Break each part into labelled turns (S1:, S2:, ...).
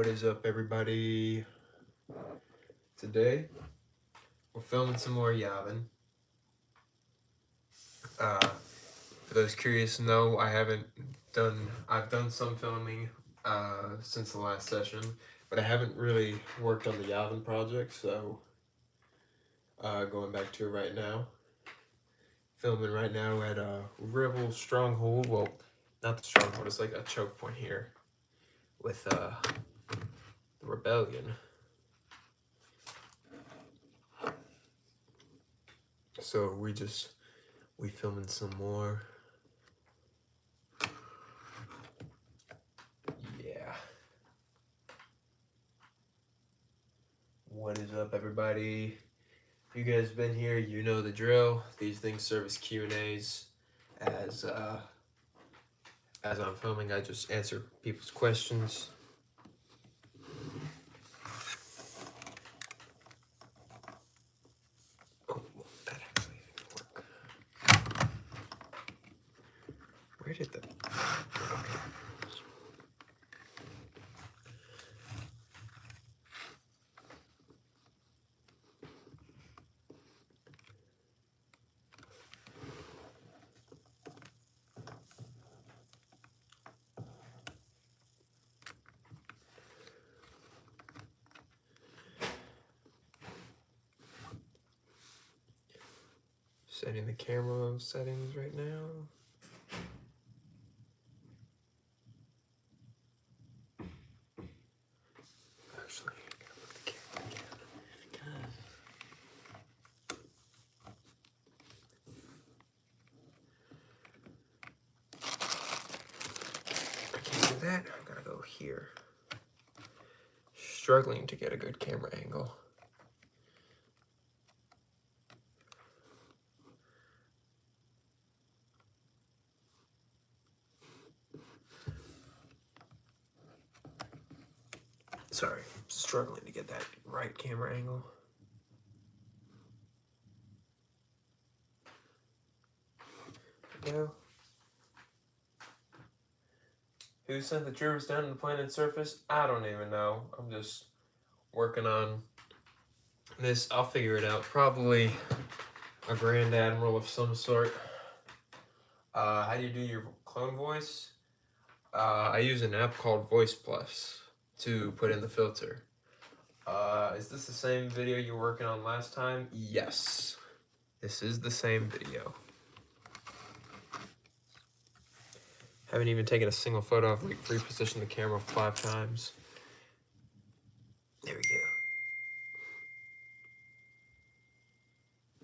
S1: What is up, everybody? Today, we're filming some more Yavin. For those curious, no, I've done some filming since the last session, but I haven't really worked on the Yavin project, so going back to it right now. Filming right now at Rebel Stronghold. Well, not the Stronghold, it's like a choke point here with the Rebellion. So we filming some more. Yeah. What is up, everybody? If you guys been here, you know the drill. These things serve as Q&As. As I'm filming, I just answer people's questions. Oh, that actually didn't work. Where did the... Okay. Setting the camera settings right now. Actually, I gotta move the camera again. I can't do that. I gotta go here. Struggling to get a good camera angle. Sorry, struggling to get that right camera angle. There we go. Who sent the troopers down to the planet's surface? I don't even know. I'm just working on this. I'll figure it out. Probably a Grand Admiral of some sort. How do you do your clone voice? I use an app called Voice Plus to put in the filter. Is this the same video you were working on last time? Yes. This is the same video. Haven't even taken a single photo. I've repositioned the camera 5 times. There we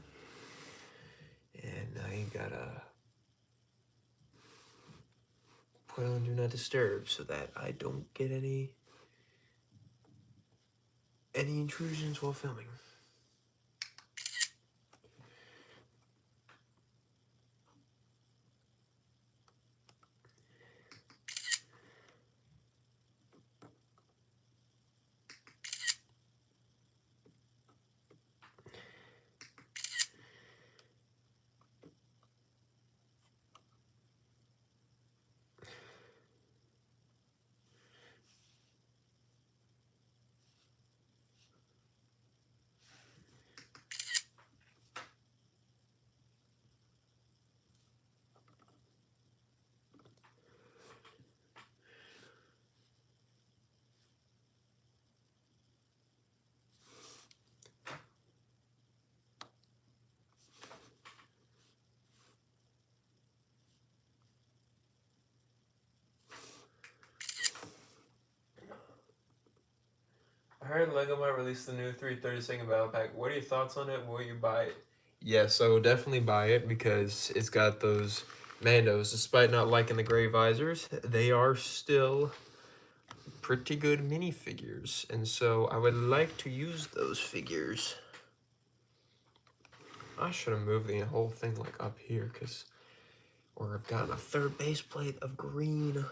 S1: go. And now you gotta put on Do Not Disturb so that I don't get any intrusions while filming. I heard LEGO might release the new 332nd Battle Pack. What are your thoughts on it? Will you buy it? Yes, I will definitely buy it because it's got those Mandos. Despite not liking the gray visors, they are still pretty good minifigures. And so I would like to use those figures. I should have moved the whole thing like up here or I've gotten a third base plate of green.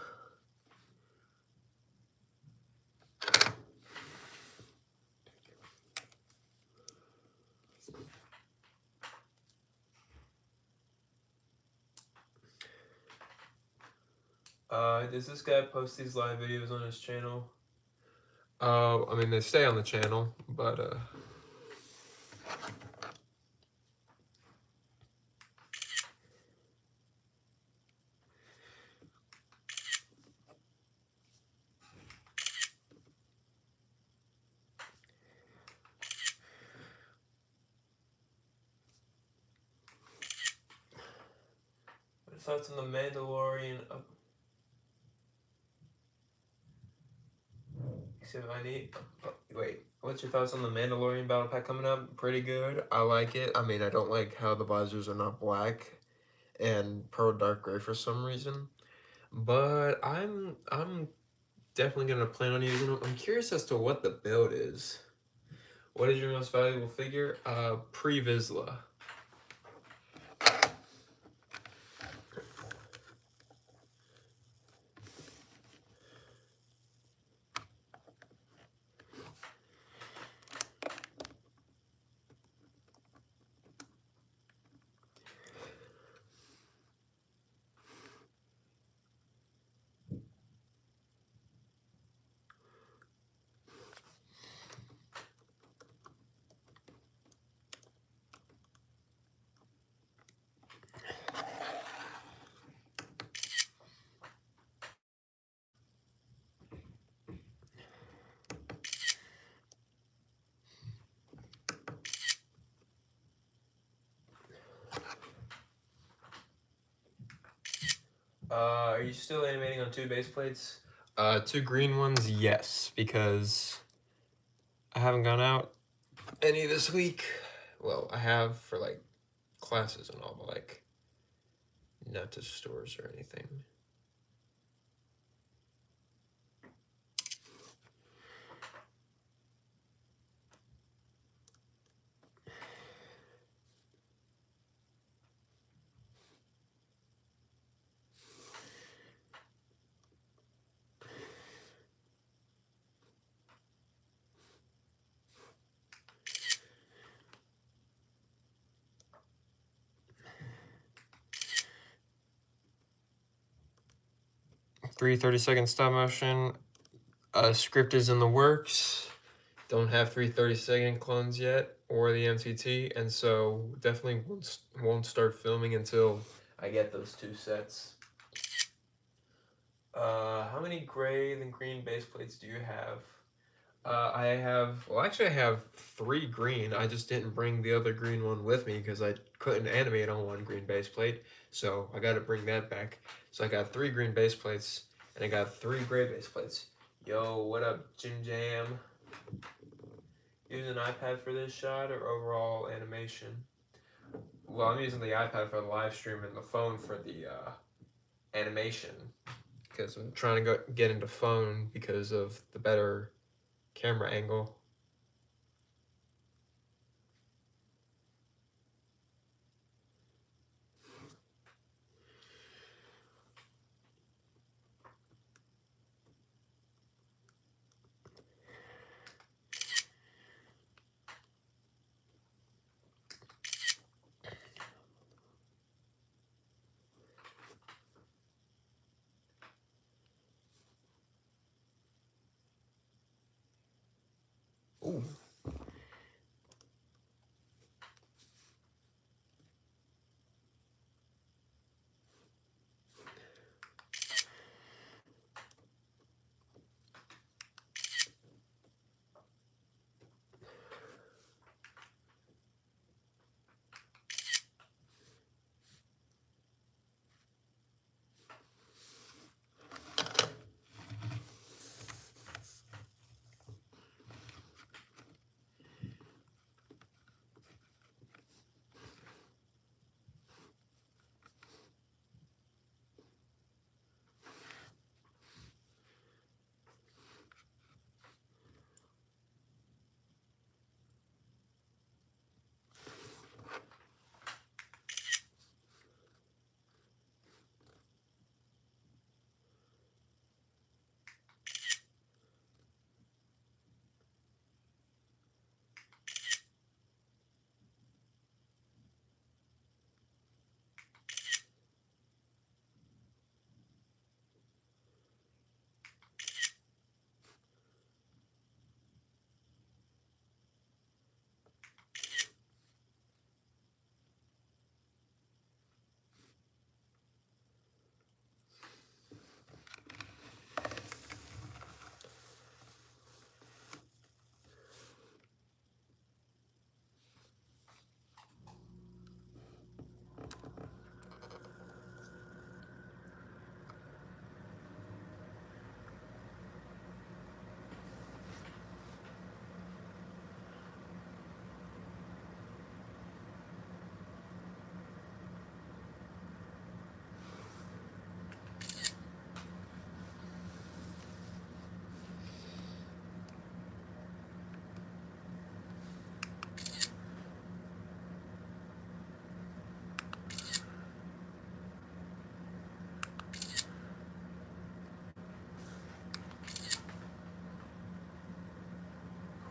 S1: Does this guy post these live videos on his channel? I mean, they stay on the channel, but what thoughts on the Mandalorian? Except I need. Wait, what's your thoughts on the Mandalorian battle pack coming up? Pretty good. I like it. I mean, I don't like how the visors are not black and pearl dark gray for some reason, but I'm definitely gonna plan on using them. I'm curious as to what the build is. What is your most valuable figure? Pre-Vizsla. 'Are you still animating on 2 base plates? 2 green ones, yes, because I haven't gone out any this week. Well, I have for like classes and all, but like not to stores or anything. Three 30-second stop motion. Script is in the works. Don't have 3 30-second clones yet or the MTT, and so definitely won't start filming until I get those 2 sets. How many gray and green base plates do you have? I have, well, actually I have 3 green. I just didn't bring the other green one with me because I couldn't animate on 1 green base plate. So I got to bring that back. So I got 3 green base plates and I got 3 gray base plates. Yo, what up, Jim Jam? Using an iPad for this shot or overall animation? Well, I'm using the iPad for the live stream and the phone for the animation because I'm trying to get into phone because of the better camera angle.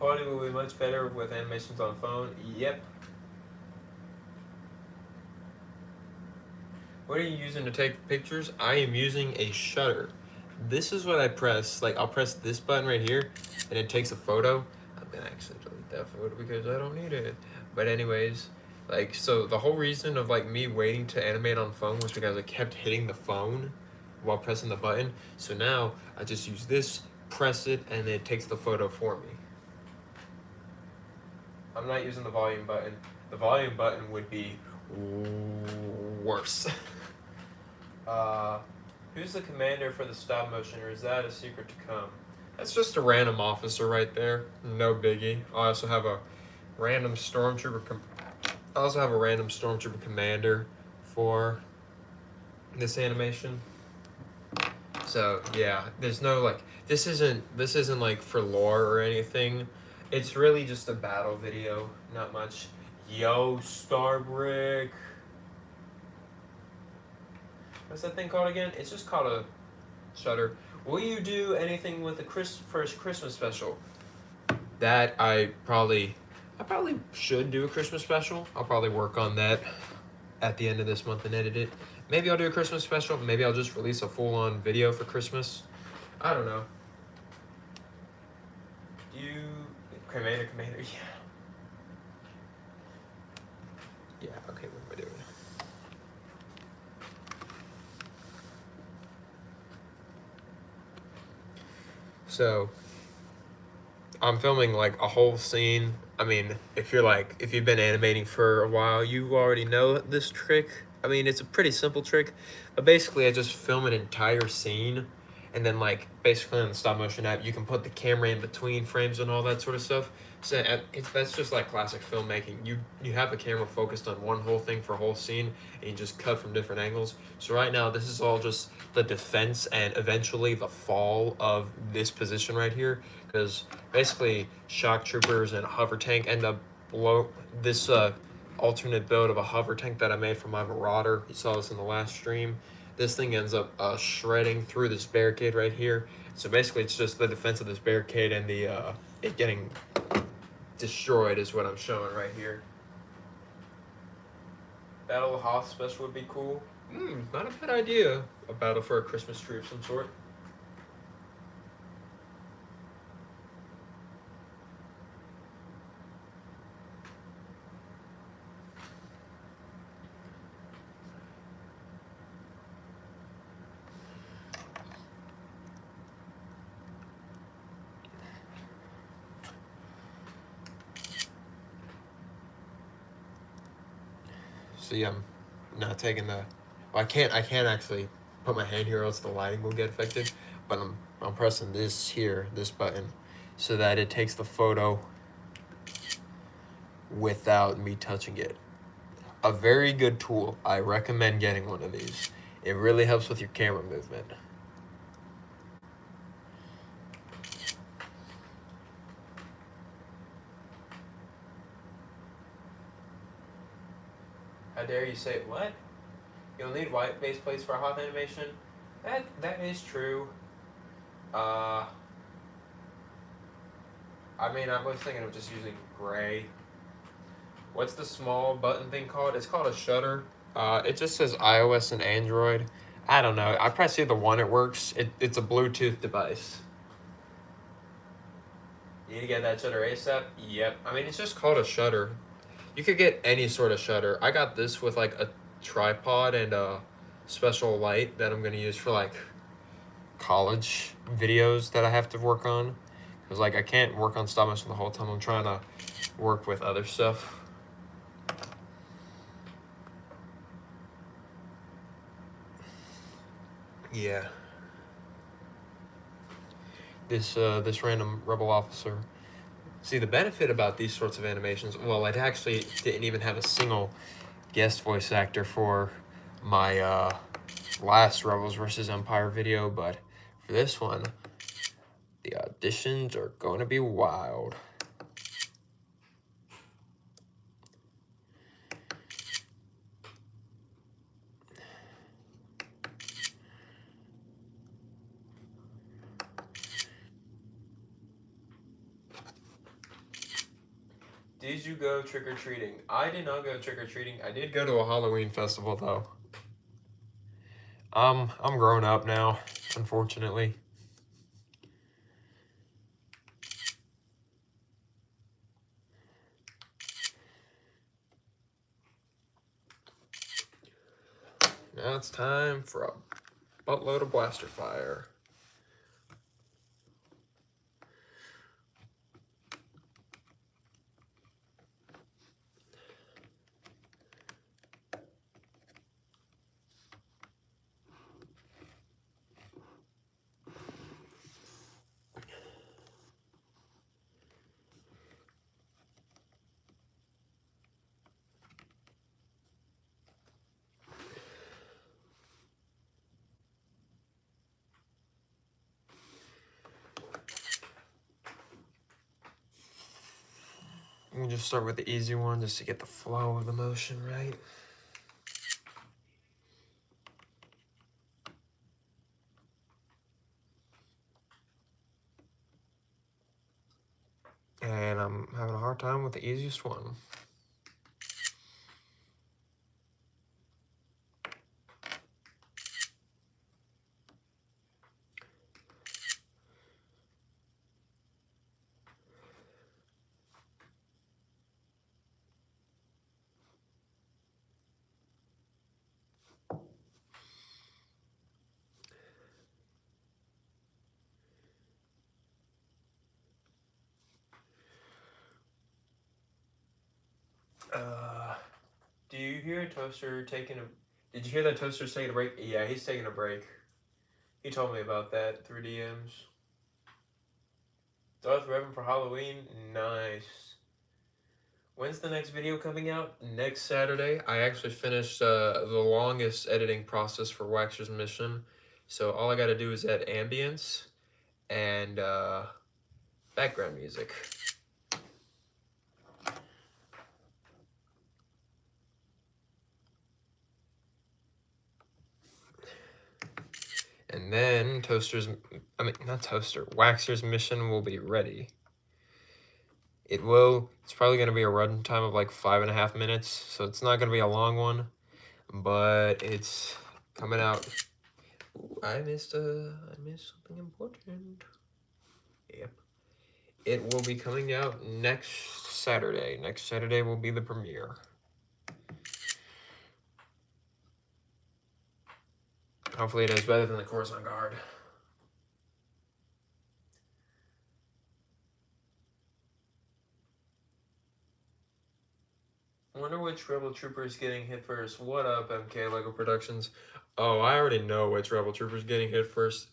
S1: Quality will be much better with animations on phone. Yep. What are you using to take pictures? I am using a shutter. This is what I press. Like, I'll press this button right here, and it takes a photo. I'm gonna actually delete that photo because I don't need it. But anyways, like, so the whole reason of like me waiting to animate on phone was because I kept hitting the phone while pressing the button. So now I just use this, press it, and it takes the photo for me. I'm not using the volume button. The volume button would be worse. Who's the commander for the stop motion, or is that a secret to come? That's just a random officer right there. No biggie. I also have a random stormtrooper. I also have a random stormtrooper commander for this animation. So yeah, there's no like this isn't like for lore or anything. It's really just a battle video, not much. Yo, Starbrick. What's that thing called again? It's just called a shutter. Will you do anything with the first Christmas special? That I probably should do a Christmas special. I'll probably work on that at the end of this month and edit it. Maybe I'll do a Christmas special. Maybe I'll just release a full-on video for Christmas. I don't know. You commander, yeah. Yeah, okay, what am I doing? So, I'm filming like a whole scene. I mean, if you've been animating for a while, you already know this trick. I mean, it's a pretty simple trick, but basically I just film an entire scene, and then like basically on the stop motion app, you can put the camera in between frames and all that sort of stuff. So that's just like classic filmmaking. You have a camera focused on one whole thing for a whole scene, and you just cut from different angles. So right now, this is all just the defense and eventually the fall of this position right here, because basically shock troopers and a hover tank end up blow this alternate build of a hover tank that I made for my Marauder. You saw this in the last stream. This thing ends up shredding through this barricade right here. So basically, it's just the defense of this barricade and the it getting destroyed is what I'm showing right here. Battle of Hoth special would be cool. Not a bad idea. A battle for a Christmas tree of some sort. See, I'm not taking the. Well, I can't actually put my hand here, or else the lighting will get affected. But I'm pressing this here, this button, so that it takes the photo without me touching it. A very good tool. I recommend getting one of these. It really helps with your camera movement. How dare you say what? You'll need white base plates for a Hoth animation? That is true. I mean, I was thinking of just using gray. What's the small button thing called? It's called a shutter. It just says iOS and Android. I don't know. I press either one, it works. It's a Bluetooth device. You need to get that shutter ASAP? Yep. I mean, it's just called a shutter. You could get any sort of shutter. I got this with like a tripod and a special light that I'm going to use for like college videos that I have to work on. Because like I can't work on stop motion the whole time. I'm trying to work with other stuff. Yeah. This random rebel officer. See, the benefit about these sorts of animations, well, it actually didn't even have a single guest voice actor for my last Rebels vs. Empire video, but for this one, the auditions are going to be wild. Did you go trick-or-treating? I did not go trick-or-treating. I did go to a Halloween festival, though. I'm grown up now, unfortunately. Now it's time for a buttload of blaster fire. We'll just start with the easy one just to get the flow of the motion right. And I'm having a hard time with the easiest one. Do you hear Toaster taking a... Did you hear that Toaster's taking a break? Yeah, he's taking a break. He told me about that through DMs. Darth Revan for Halloween? Nice. When's the next video coming out? Next Saturday. I actually finished the longest editing process for Waxer's mission. So all I gotta do is add ambience and background music. And then Waxer's mission will be ready. It's probably going to be a run time of like 5.5 minutes, so it's not going to be a long one, but it's coming out. Ooh, I missed something important. Yep. It will be coming out next Saturday. Next Saturday will be the premiere. Hopefully it is better than the Coruscant Guard. Wonder which Rebel Trooper is getting hit first. What up, MK Lego Productions? Oh, I already know which Rebel Trooper is getting hit first.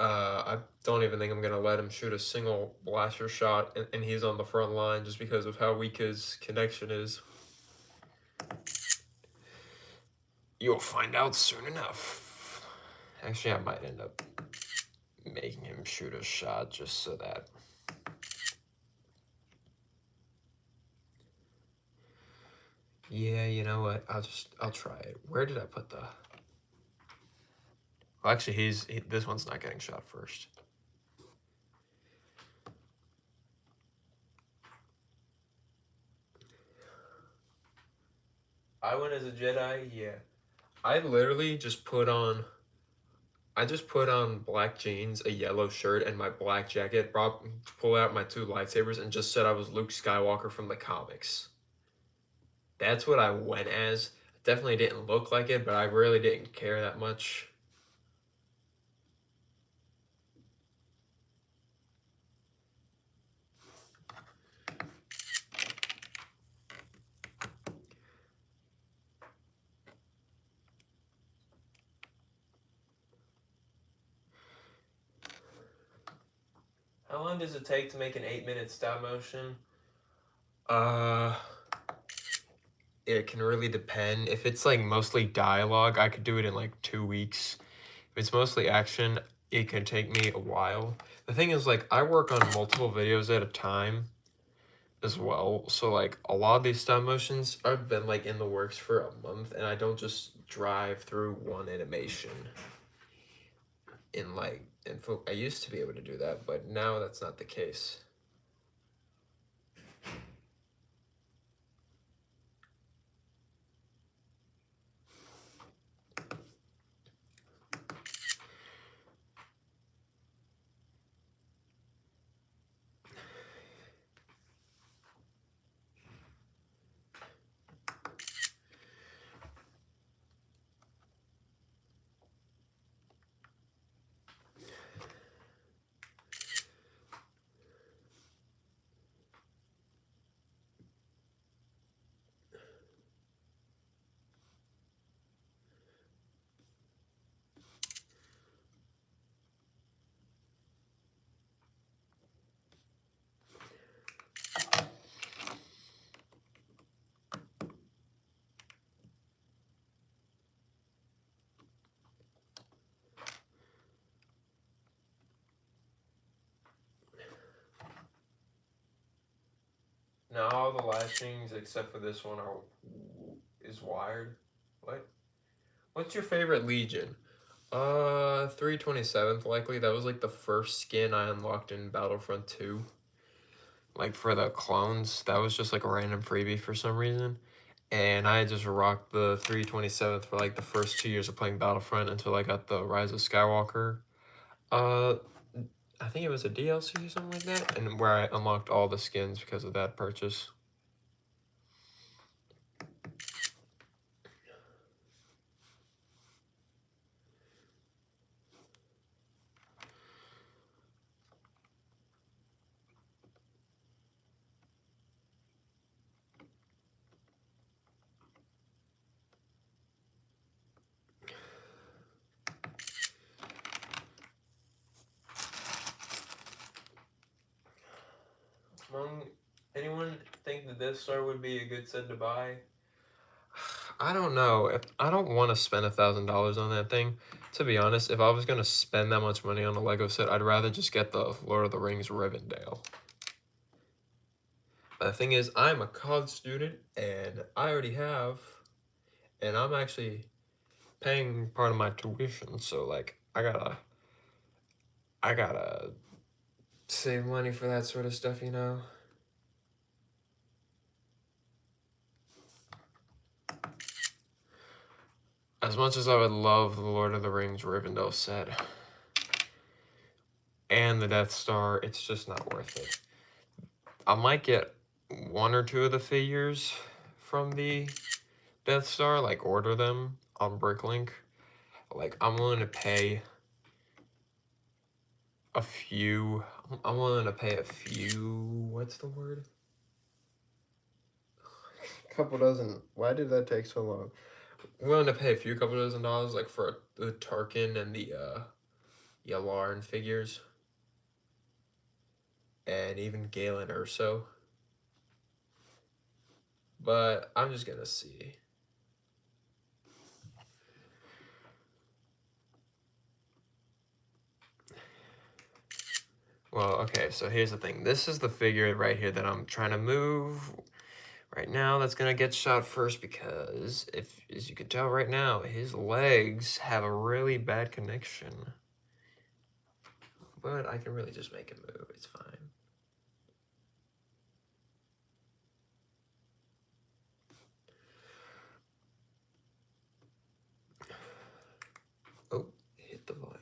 S1: I don't even think I'm gonna let him shoot a single blaster shot, and he's on the front line just because of how weak his connection is. You'll find out soon enough. Actually, I might end up making him shoot a shot just so that. Yeah, you know what? I'll try it. Where did I put the... Well, actually, this one's not getting shot first. I went as a Jedi, yeah. I literally just put on black jeans, a yellow shirt, and my black jacket, pull out my 2 lightsabers, and just said I was Luke Skywalker from the comics. That's what I went as. Definitely didn't look like it, but I really didn't care that much. How long does it take to make an 8-minute stop motion? It can really depend. If it's like mostly dialogue, I could do it in like 2 weeks. If it's mostly action, it can take me a while. The thing is, like, I work on multiple videos at a time as well. So like a lot of these stop motions have been like in the works for a month, and I don't just drive through one animation. I used to be able to do that, but now that's not the case. flashings except for this one is wired. What? What's your favorite Legion? 327th likely. That was like the first skin I unlocked in Battlefront 2. Like for the clones, that was just like a random freebie for some reason. And I just rocked the 327th for like the first 2 years of playing Battlefront until I got the Rise of Skywalker. Uh, I think it was a DLC or something like that, and where I unlocked all the skins because of that purchase. Anyone think the Death Star would be a good set to buy? I don't know. I don't want to spend $1,000 on that thing. To be honest, if I was gonna spend that much money on a Lego set, I'd rather just get the Lord of the Rings Rivendell. But the thing is, I'm a college student, and I already have, and I'm actually paying part of my tuition. So like, I gotta save money for that sort of stuff, you know. As much as I would love the Lord of the Rings Rivendell set and the Death Star, it's just not worth it. I might get one or two of the figures from the Death Star, like order them on Bricklink. Like I'm willing to pay a few. I'm willing to pay a few. What's the word? Couple dozen. Why did that take so long? I'm willing to pay a few couple dozen dollars, like for the Tarkin and the Yavin figures, and even Galen Urso. But I'm just gonna see. Well, okay, so here's the thing. This is the figure right here that I'm trying to move right now that's gonna get shot first because, if as you can tell right now, his legs have a really bad connection. But I can really just make him move, it's fine. Oh, hit the volume.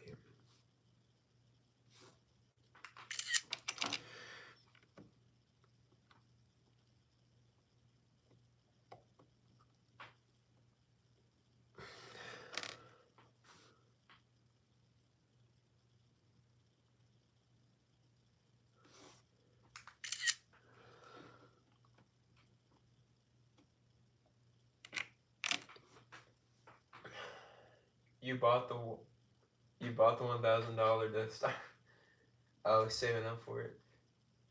S1: You bought the $1,000 Death Star. I was saving up for it.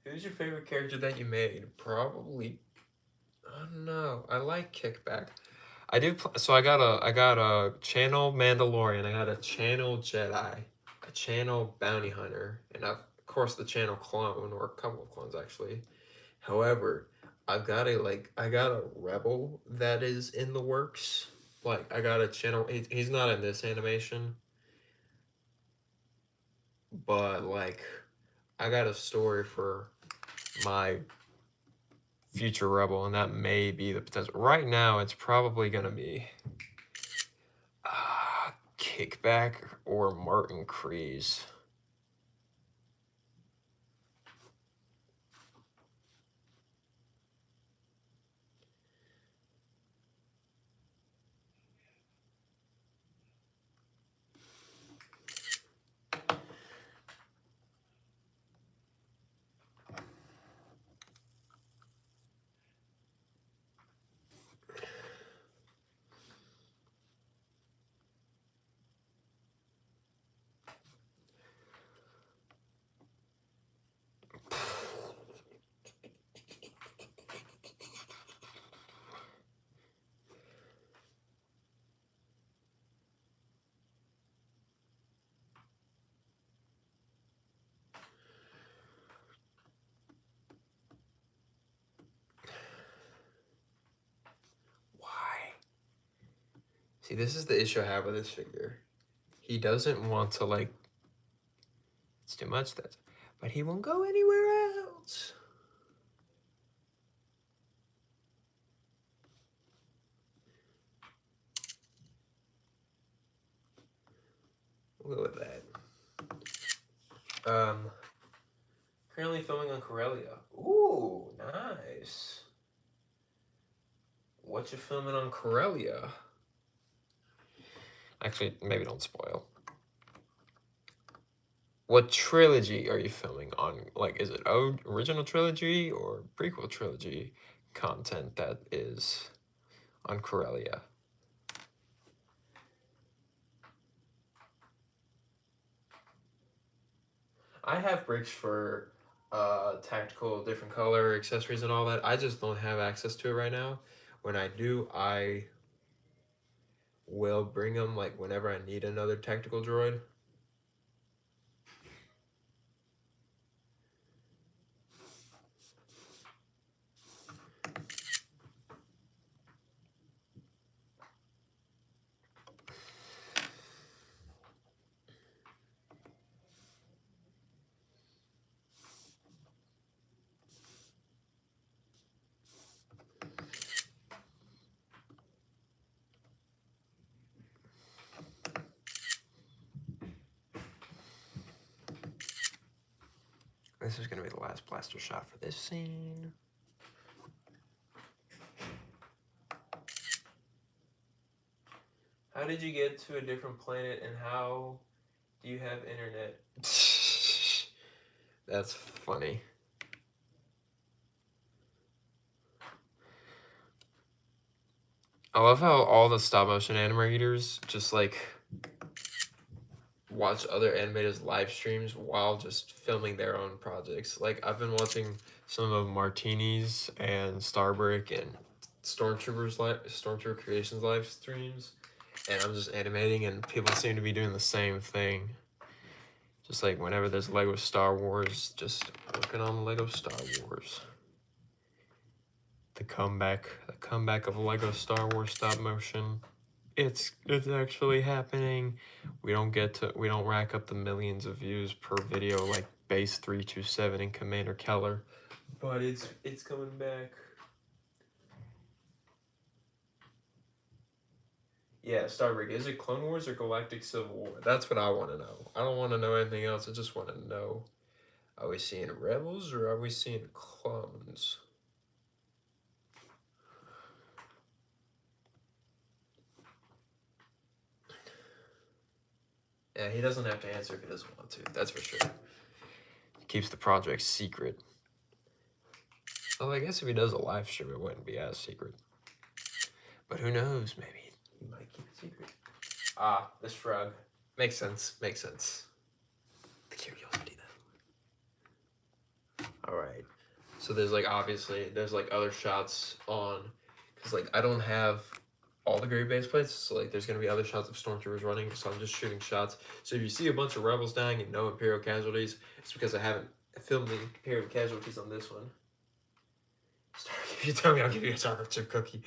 S1: Who's your favorite character that you made? Probably, I don't know. I like Kickback. I do. So I got a channel Mandalorian. I got a channel Jedi, a channel Bounty Hunter, and of course the channel clone, or a couple of clones actually. However, I got a rebel that is in the works. Like I got a channel. He's not in this animation, but like I got a story for my future rebel, and that may be the potential. Right now, it's probably gonna be Kickback or Martin Kreese. See, this is the issue I have with this figure. He doesn't want to, like, it's too much, but he won't go anywhere else. We'll go with that. Currently filming on Corellia. Ooh, nice. What you filming on Corellia? Actually, maybe don't spoil. What trilogy are you filming on? Like, is it original trilogy or prequel trilogy content that is on Corellia? I have bricks for tactical, different color accessories and all that. I just don't have access to it right now. When I do, I will bring them like whenever I need another tactical droid. This is gonna be the last blaster shot for this scene. How did you get to a different planet and how do you have internet? That's funny. I love how all the stop motion animators just like watch other animators live streams while just filming their own projects. Like I've been watching some of Martini's and Starbrick and Stormtrooper Creations live streams, and I'm just animating, and people seem to be doing the same thing. Just like whenever there's Lego Star Wars, just working on Lego Star Wars. The comeback of Lego Star Wars stop motion. It's actually happening. We don't rack up the millions of views per video like Base 327 and Commander Keller, but it's coming back. Yeah, Starbreak. Is it Clone Wars or Galactic Civil War? That's what I want to know. I don't want to know anything else. I just want to know: are we seeing Rebels or are we seeing clones? Yeah, he doesn't have to answer if he doesn't want to. That's for sure. He keeps the project secret. Oh, I guess if he does a live stream, it wouldn't be as secret. But who knows? Maybe he might keep it secret. Ah, this frog. Makes sense. Makes sense. The curiosity, though. All right. So there's like obviously there's like other shots on, because like I don't have all the gray base plates, so like there's gonna be other shots of stormtroopers running, so I'm just shooting shots. So if you see a bunch of rebels dying and no Imperial casualties, it's because I haven't filmed the Imperial casualties on this one. If you tell me, I'll give you a chocolate chip cookie.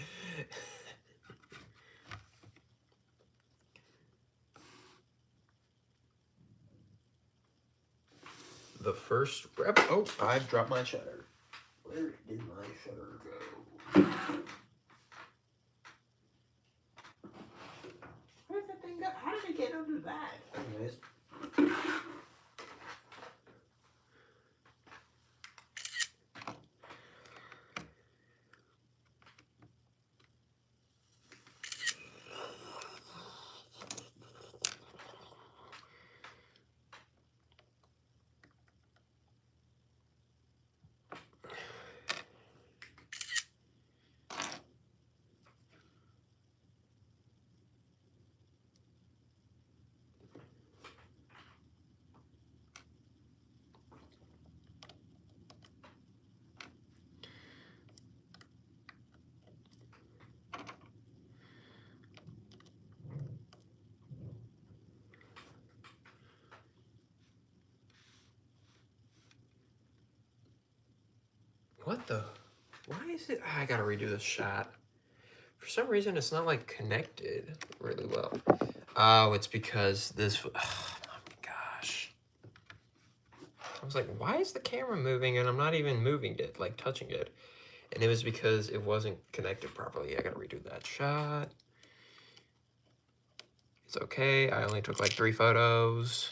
S1: The first rebel. Oh, I've dropped my shutter. Where did my shutter go? Where'd that thing go? How did it get under that? Anyways. What the? Why is it? I gotta redo this shot. For some reason, it's not like connected really well. Oh, it's because this. Oh my gosh. I was like, why is the camera moving and I'm not even moving it, like touching it? And it was because it wasn't connected properly. I gotta redo that shot. It's okay. I only took like 3 photos.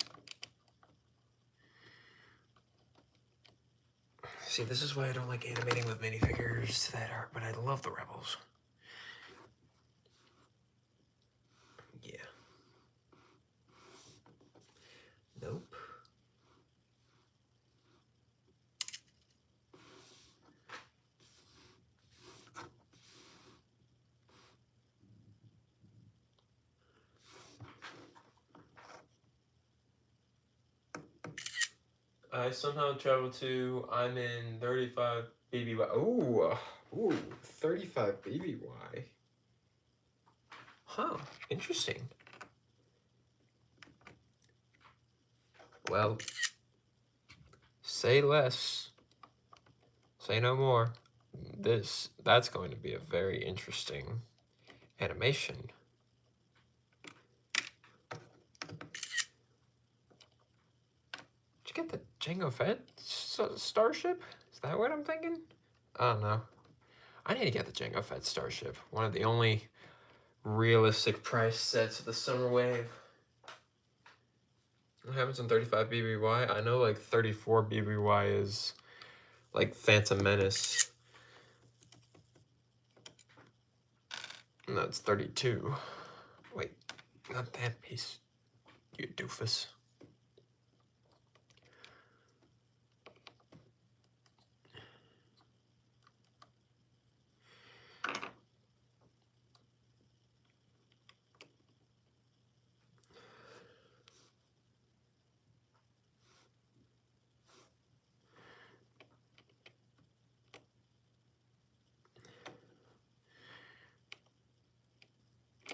S1: See, this is why I don't like animating with minifigures that are, but I love the Rebels. Yeah. Nope. I somehow traveled to, I'm in 35 BBY. Ooh, 35 BBY. Huh, interesting. Well, say less, say no more. That's going to be a very interesting animation. Did you get the Jango Fett starship? Is that what I'm thinking? I don't know. I need to get the Jango Fett starship. One of the only realistic price sets of the summer wave. What happens in 35 BBY? I know like 34 BBY is like Phantom Menace. And that's 32. Wait, not that piece. You doofus.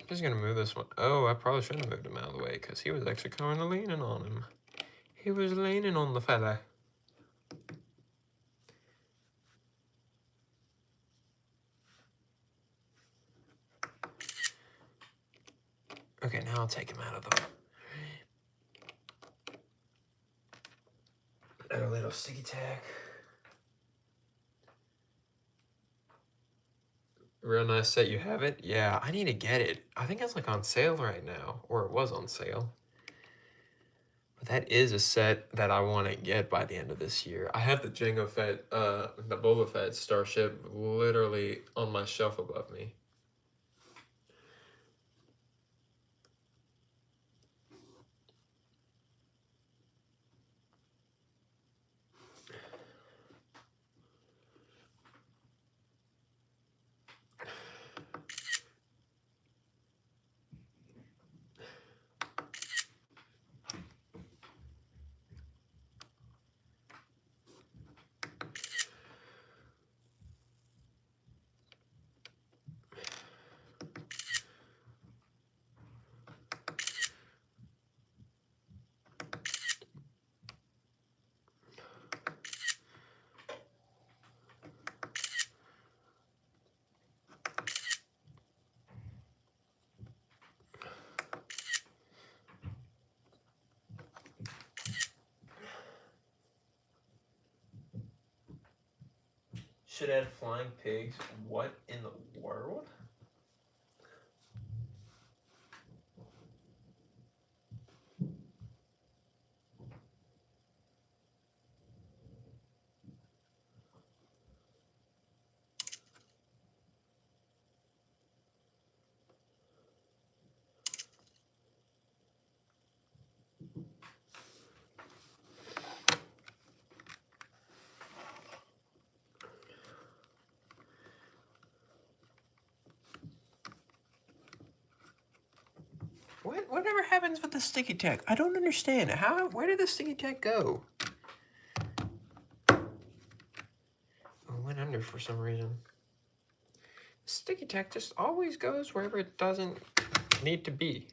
S1: I'm just gonna move this one. Oh, I probably shouldn't have moved him out of the way because he was actually kind of leaning on him. He was leaning on the fella. Okay, now I'll take him out of the way. Add a little sticky tack. Real nice set. You have it? Yeah, I need to get it. I think it's like on sale right now, or it was on sale. But that is a set that I want to get by the end of this year. I have the Jango Fett, the Boba Fett starship literally on my shelf above me. Should add flying pigs. What in the world? Whatever happens with the sticky tack? I don't understand. Where did the sticky tack go? Oh, it went under for some reason. Sticky tack just always goes wherever it doesn't need to be.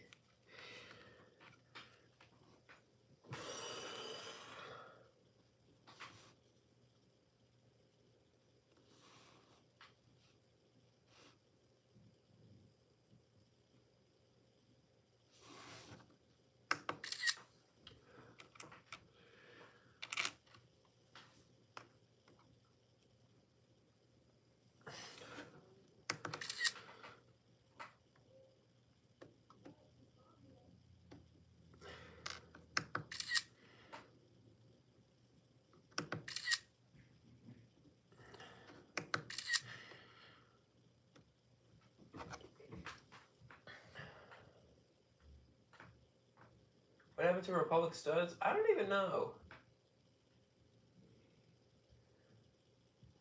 S1: happened to Republic Studs? I don't even know.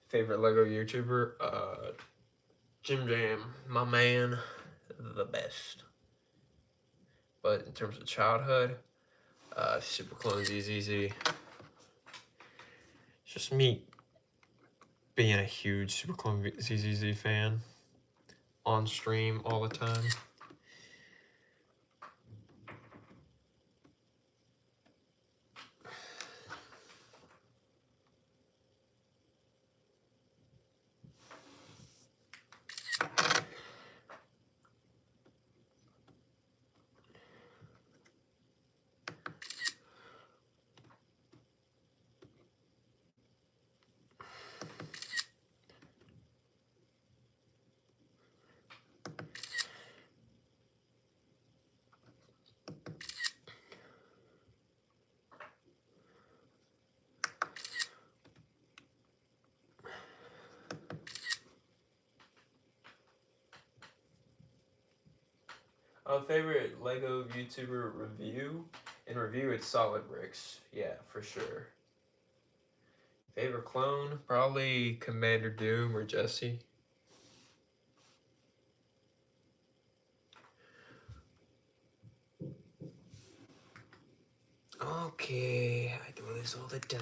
S1: Favorite Lego YouTuber? Jim Jam, my man, the best. But in terms of childhood, Super Clone ZZZ. It's just me being a huge Super Clone ZZZ fan on stream all the time. Favorite Lego YouTuber review? In review, it's Solid Bricks. Yeah, for sure. Favorite clone? Probably Commander Doom or Jesse. Okay, I do this all the time.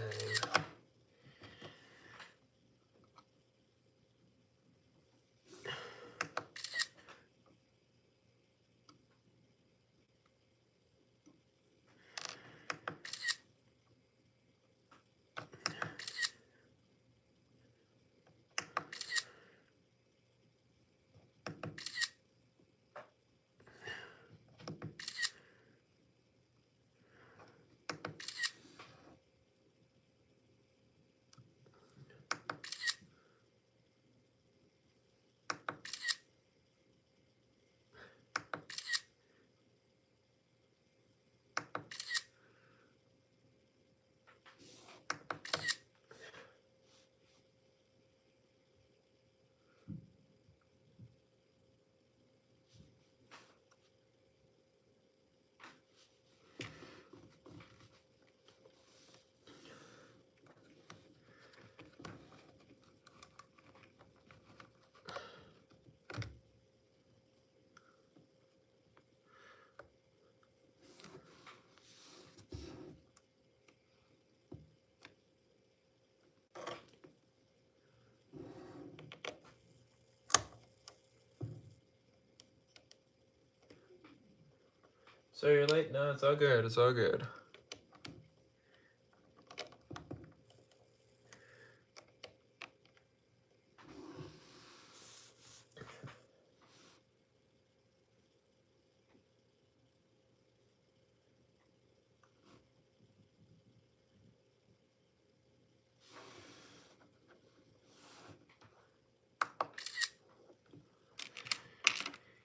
S1: So you're late? No, it's all good. It's all good.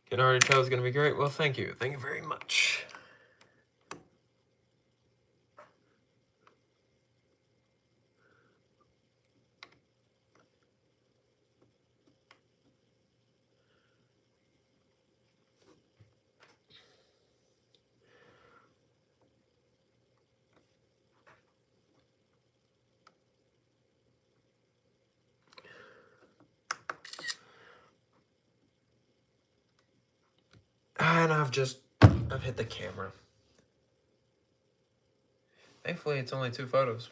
S1: Can already tell it's going to be great. Well, thank you. Thank you very much. And I've hit the camera. Thankfully, it's only 2 photos.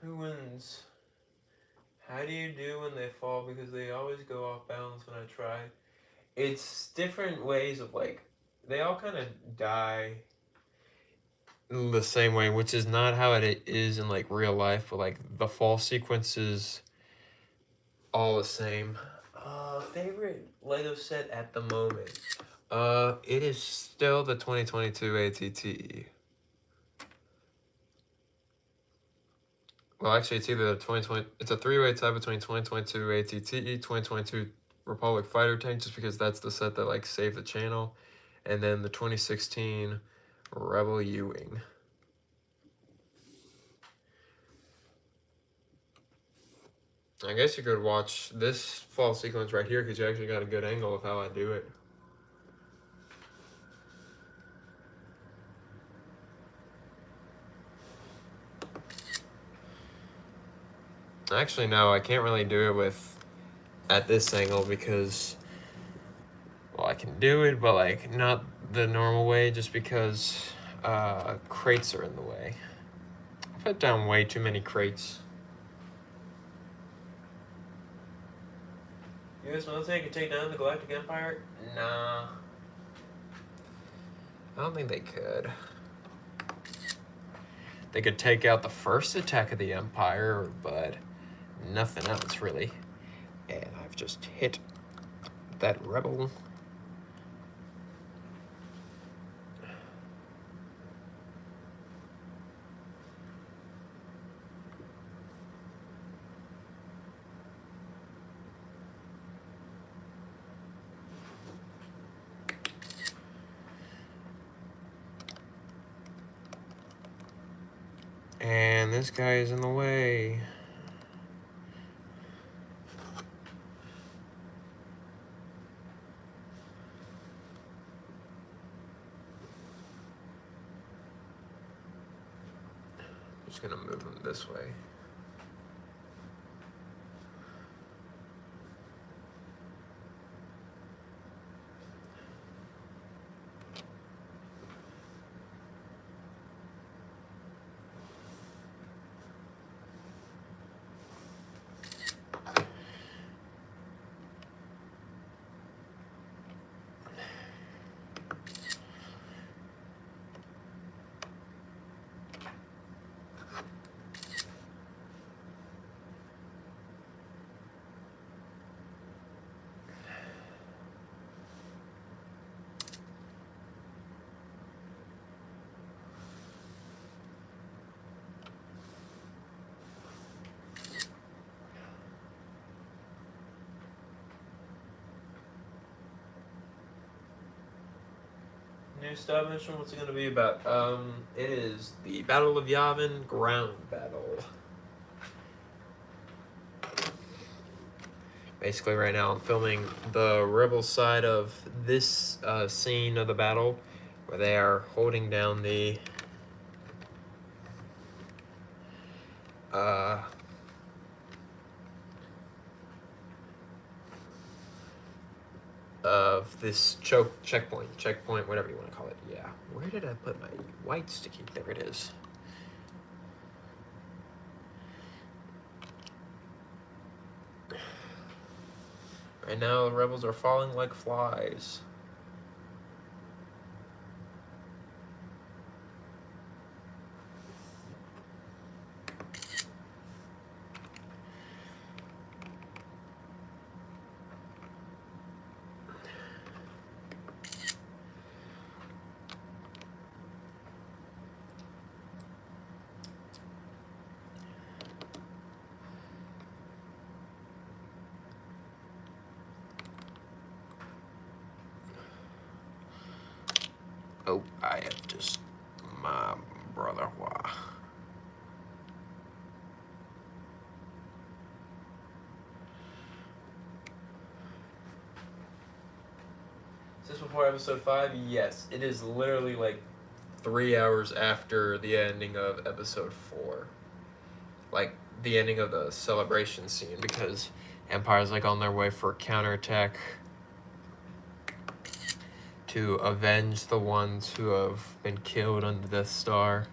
S1: Who wins? How do you do when they fall? Because they always go off balance when I try. It's different ways of like, they all kind of die the same way, which is not how it is in like real life, but like the fall sequence is all the same. Favorite Lego set at the moment? It is still the 2022 ATT. Well, actually, it's either the 2020. It's a three-way tie between 2022 ATTE, 2022 Republic Fighter Tank, just because that's the set that like saved the channel, and then the 2016 Rebel U-wing. I guess you could watch this fall sequence right here because you actually got a good angle of how I do it. Actually, no, I can't really do it with at this angle because, well, I can do it, but like not the normal way just because crates are in the way. I put down way too many crates. U.S. military could take down the Galactic Empire? Nah. I don't think they could. They could take out the first attack of the Empire, but nothing else, really. And I've just hit that rebel. And this guy is in the way. I'm just gonna move him this way. New stop mission, what's it gonna be about? It is the Battle of Yavin ground battle. Basically, right now I'm filming the rebel side of this scene of the battle, where they are holding down the of this checkpoint, whatever you want to call it. Yeah, where did I put my white sticky? There it is. Right now, the rebels are falling like flies. Oh, I have just my brother. Wow. Is this before episode 5? Yes. It is literally like 3 hours after the ending of episode 4. Like the ending of the celebration scene, because Empire's like on their way for a counterattack to avenge the ones who have been killed on the Death Star.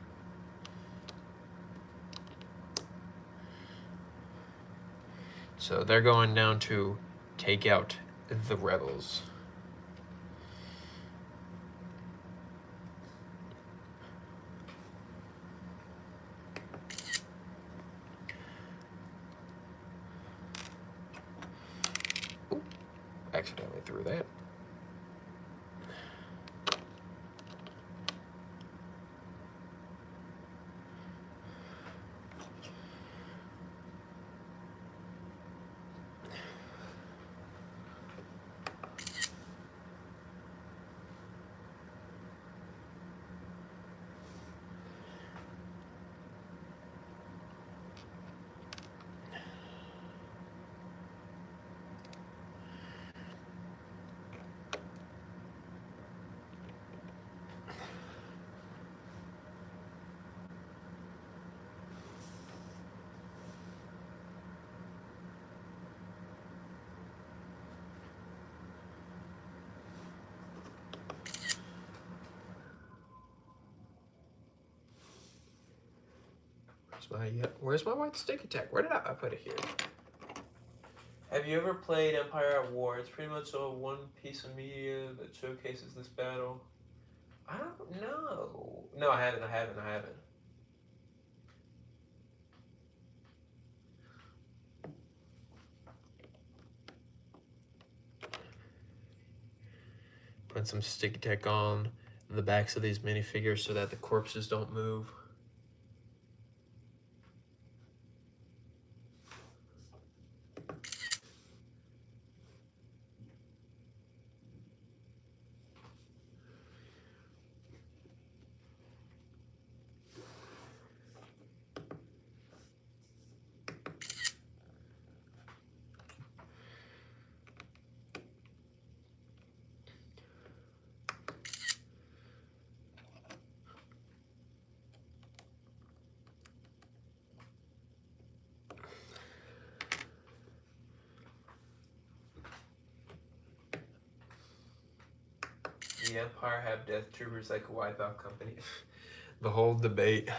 S1: So they're going down to take out the rebels. Ooh, accidentally threw that. Where's my white stick attack? Where did I put it here? Have you ever played Empire at War? It's pretty much a one piece of media that showcases this battle. I don't know. No, I haven't. Put some sticky tack on the backs of these minifigures so that the corpses don't move. The Empire have death troopers like a wipeout company. The whole debate.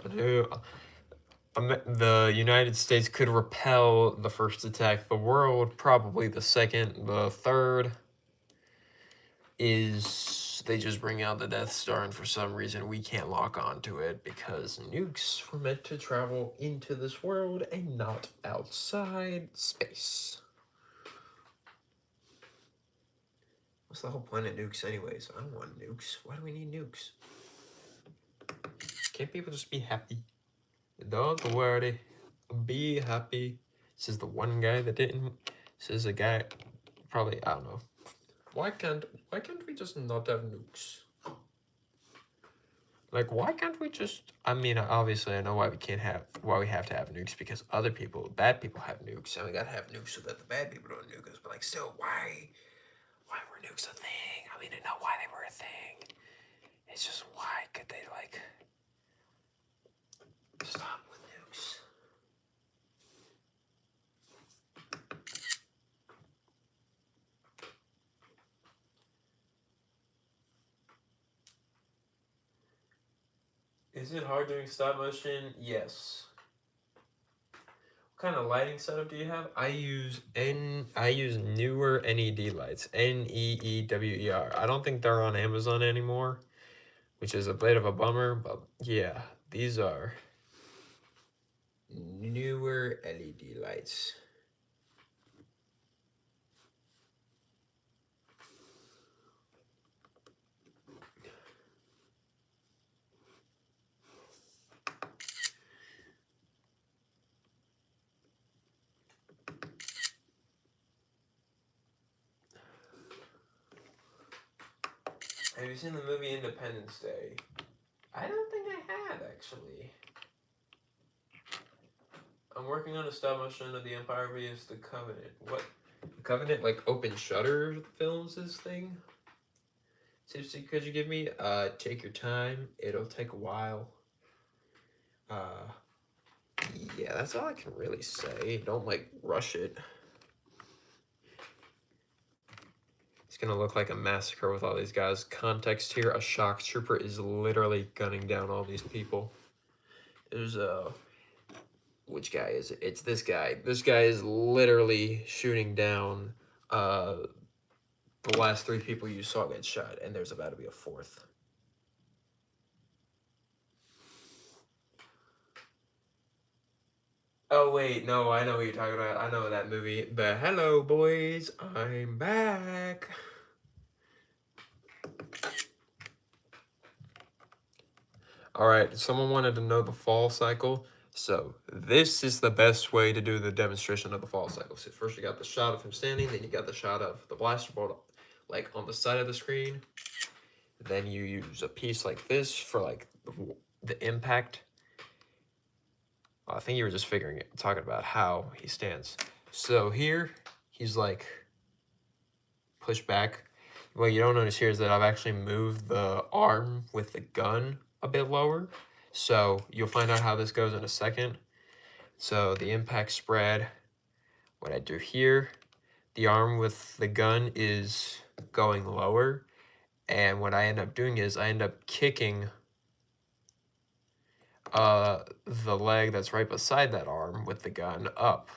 S1: The United States could repel the first attack. The world, probably the second. The third is they just bring out the Death Star, and for some reason we can't lock onto it because nukes were meant to travel into this world and not outside space. What's the whole point of nukes anyways? I don't want nukes. Why do we need nukes? Can't people just be happy? Don't worry. Be happy. This is the one guy that didn't. This is a guy, probably, I don't know. Why can't we just not have nukes? Like, why can't we just, I mean, obviously I know why we have to have nukes, because other people, bad people have nukes, and we gotta have nukes so that the bad people don't nuke us, but like, still, why were nukes a thing? I mean, I know why they were a thing. It's just, why could they, like, stop with nukes? Is it hard doing stop motion? Yes. What kind of lighting setup do you have? I use newer NED lights. NEEWER. I don't think they're on Amazon anymore, which is a bit of a bummer, but yeah, these are newer LED lights. Have you seen the movie Independence Day? I don't think I have, actually. I'm working on a stop motion of the Empire vs. the Covenant. What? The Covenant, like, Open Shutter films this thing? Seriously, could you give me, take your time. It'll take a while. Yeah, that's all I can really say. Don't, like, rush it. It's gonna look like a massacre with all these guys. Context here, a shock trooper is literally gunning down all these people. There's which guy is it? It's this guy. This guy is literally shooting down the last 3 people you saw get shot, and there's about to be a 4th. Oh wait, no, I know what you're talking about. I know that movie. But hello, boys, I'm back. All right, someone wanted to know the fall cycle. So this is the best way to do the demonstration of the fall cycle. So first you got the shot of him standing, then you got the shot of the blaster bolt like on the side of the screen. Then you use a piece like this for like the impact. I think you were just talking about how he stands. So here, he's like pushed back. What you don't notice here is that I've actually moved the arm with the gun a bit lower. So you'll find out how this goes in a second. So the impact spread, what I do here, the arm with the gun is going lower. And what I end up doing is I end up kicking the leg that's right beside that arm with the gun up.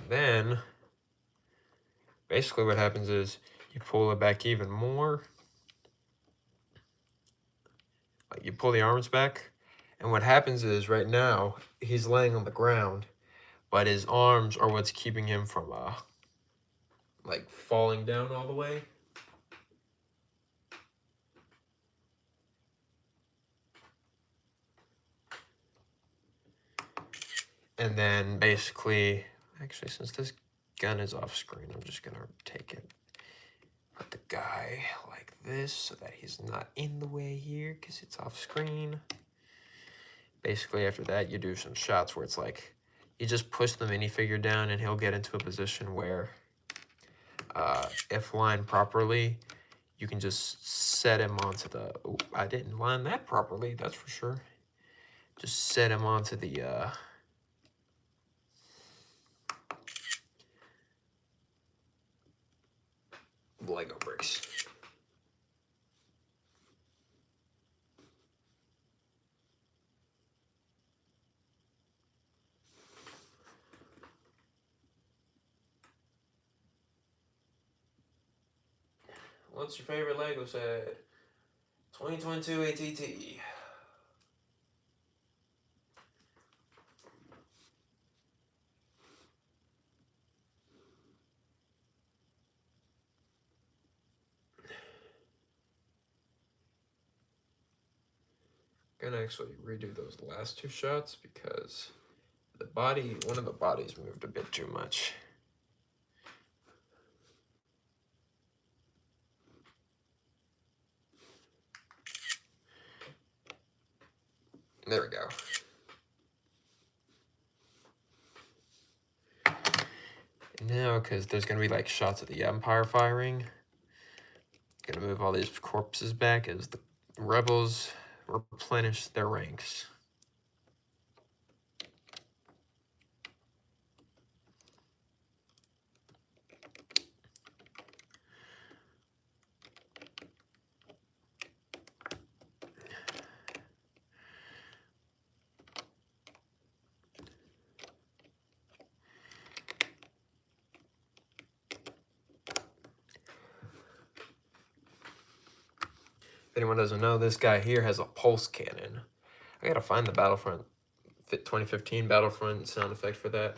S1: Then, basically what happens is you pull it back even more. Like you pull the arms back, and what happens is right now he's laying on the ground, but his arms are what's keeping him from like falling down all the way. And then basically, actually, since this gun is off screen, I'm just gonna take it, put the guy like this so that he's not in the way here because it's off screen. Basically, after that, you do some shots where it's like, you just push the minifigure down and he'll get into a position where, if lined properly, you can just set him onto the, ooh, I didn't line that properly, that's for sure. Just set him onto the, Lego bricks. What's your favorite Lego set? 2022 ATT. I'm gonna actually redo those last two shots because the body, one of the bodies moved a bit too much. There we go. Now, because there's going to be like shots of the Empire firing, going to move all these corpses back as the rebels replenish their ranks. If anyone doesn't know, this guy here has a pulse cannon. I gotta find the Battlefront 2015 Battlefront sound effect for that.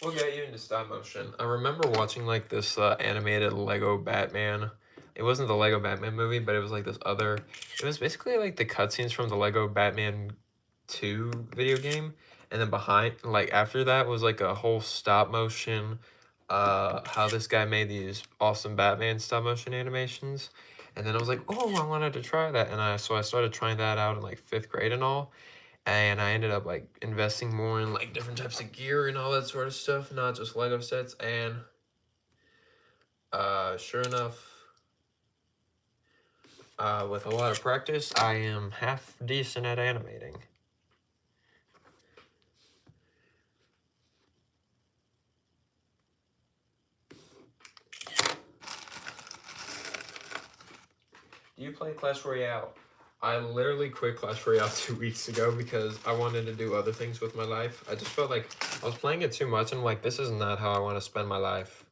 S1: We'll get you into stop motion. I remember watching like this animated Lego Batman. It wasn't the Lego Batman movie, but it was like this other. It was basically like the cutscenes from the Lego Batman 2 video game, and then behind, like after that, was like a whole stop motion. How this guy made these awesome Batman stop motion animations, and then I was like, oh, I wanted to try that, and I started trying that out in like 5th grade and all. And I ended up like investing more in like different types of gear and all that sort of stuff, not just Lego sets. And sure enough, with a lot of practice, I am half decent at animating. Do you play Clash Royale? I literally quit Clash Royale 2 weeks ago because I wanted to do other things with my life. I just felt like I was playing it too much, and I'm like, this is not how I want to spend my life.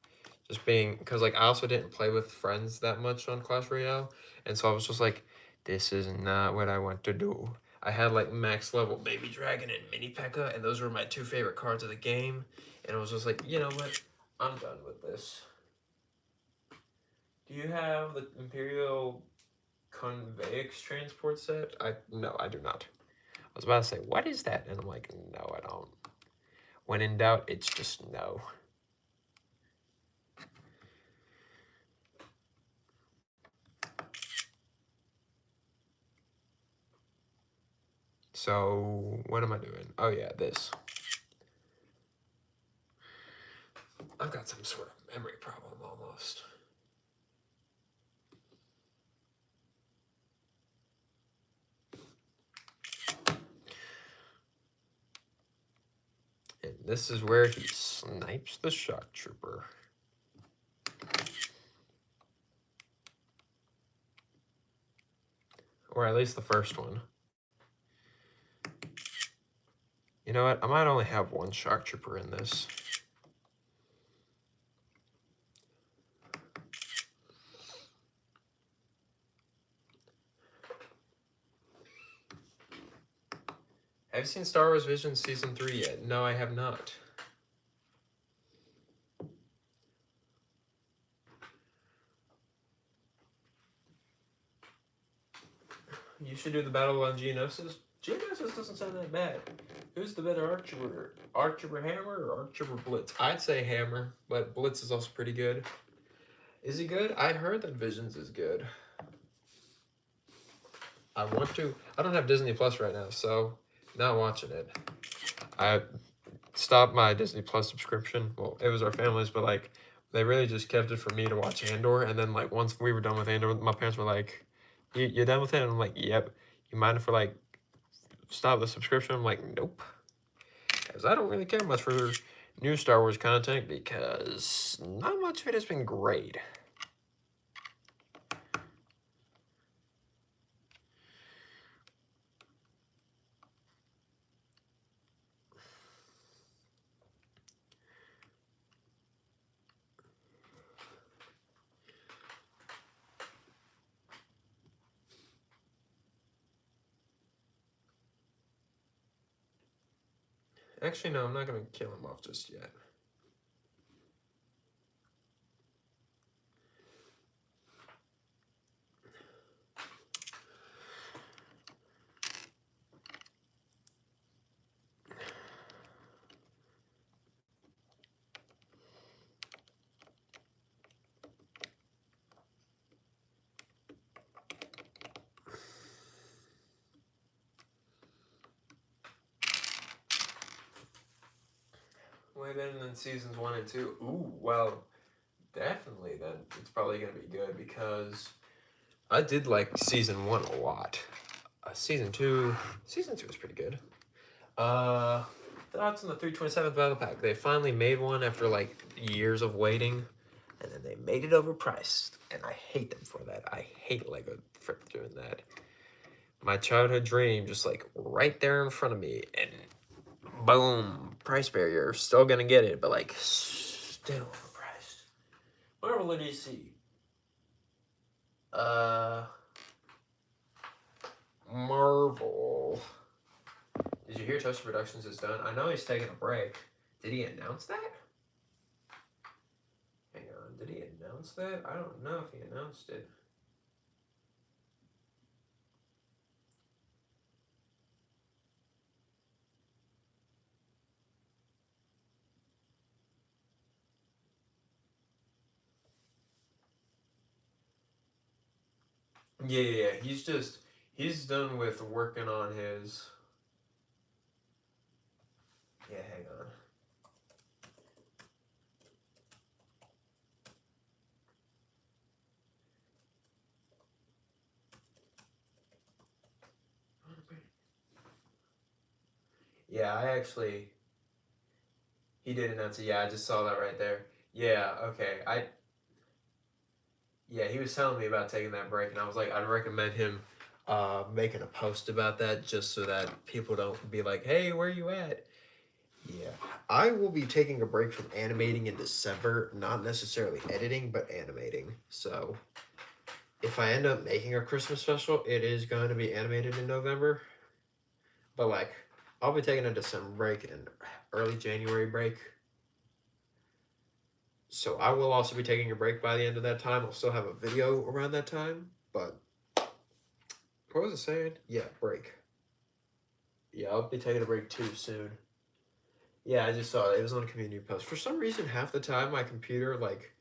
S1: Just being, because like I also didn't play with friends that much on Clash Royale, and so I was just like, this is not what I want to do. I had like max level Baby Dragon and Mini P.E.K.K.A, and those were my 2 favorite cards of the game, and I was just like, you know what, I'm done with this. Do you have the Imperial Convex transport set? No, I do not. I was about to say, what is that? And I'm like, no, I don't. When in doubt, it's just no. So, what am I doing? Oh, yeah, this. I've got some sort of memory problem almost. And this is where he snipes the shock trooper. Or at least the first one. You know what? I might only have one shock trooper in this. Have you seen Star Wars Visions Season 3 yet? No, I have not. You should do the battle on Geonosis. Geonosis doesn't sound that bad. Who's the better Archer? Archer Hammer or Archer Blitz? I'd say Hammer, but Blitz is also pretty good. Is he good? I heard that Visions is good. I want to. I don't have Disney Plus right now, so not watching it. I stopped my Disney Plus subscription. Well, it was our family's, but like they really just kept it for me to watch Andor. And then like once we were done with Andor, my parents were like, "You're done with it?" And I'm like, "Yep." You mind if we like stop the subscription? I'm like, "Nope," because I don't really care much for new Star Wars content because not much of it has been great. Actually, no, I'm not going to kill him off just yet. Way better than seasons 1 and 2. Ooh, well, definitely then it's probably going to be good because I did like season 1 a lot. Season 2 was pretty good. Thoughts on the 327th Battle Pack? They finally made one after like years of waiting, and then they made it overpriced, and I hate them for that. I hate Lego for doing that. My childhood dream just like right there in front of me, and boom, price barrier. Still gonna get it, but like still overpriced. Marvel or DC? Marvel. Did you hear Toaster Productions is done? I know he's taking a break. Did he announce that? Hang on, did he announce that? I don't know if he announced it. Yeah. He's done with working on his. Yeah, hang on. Yeah, he did announce it. Yeah, I just saw that right there. Yeah, okay. Yeah, he was telling me about taking that break, and I was like, I'd recommend him making a post about that just so that people don't be like, hey, where you at? Yeah, I will be taking a break from animating in December, not necessarily editing, but animating. So if I end up making a Christmas special, it is going to be animated in November. But like, I'll be taking a December break and early January break. So I will also be taking a break by the end of that time. I'll still have a video around that time, but what was it saying? Yeah, break. Yeah, I'll be taking a break too soon. Yeah, I just saw it. It was on a community post. For some reason, half the time my computer, like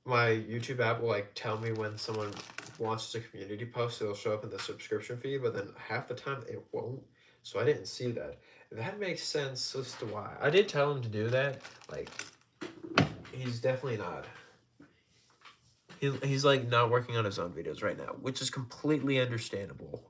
S1: my YouTube app will like tell me when someone launches a community post, it'll show up in the subscription feed, but then half the time it won't. So I didn't see that. That makes sense as to why. I did tell him to do that. Like, he's definitely not. He's like not working on his own videos right now, which is completely understandable.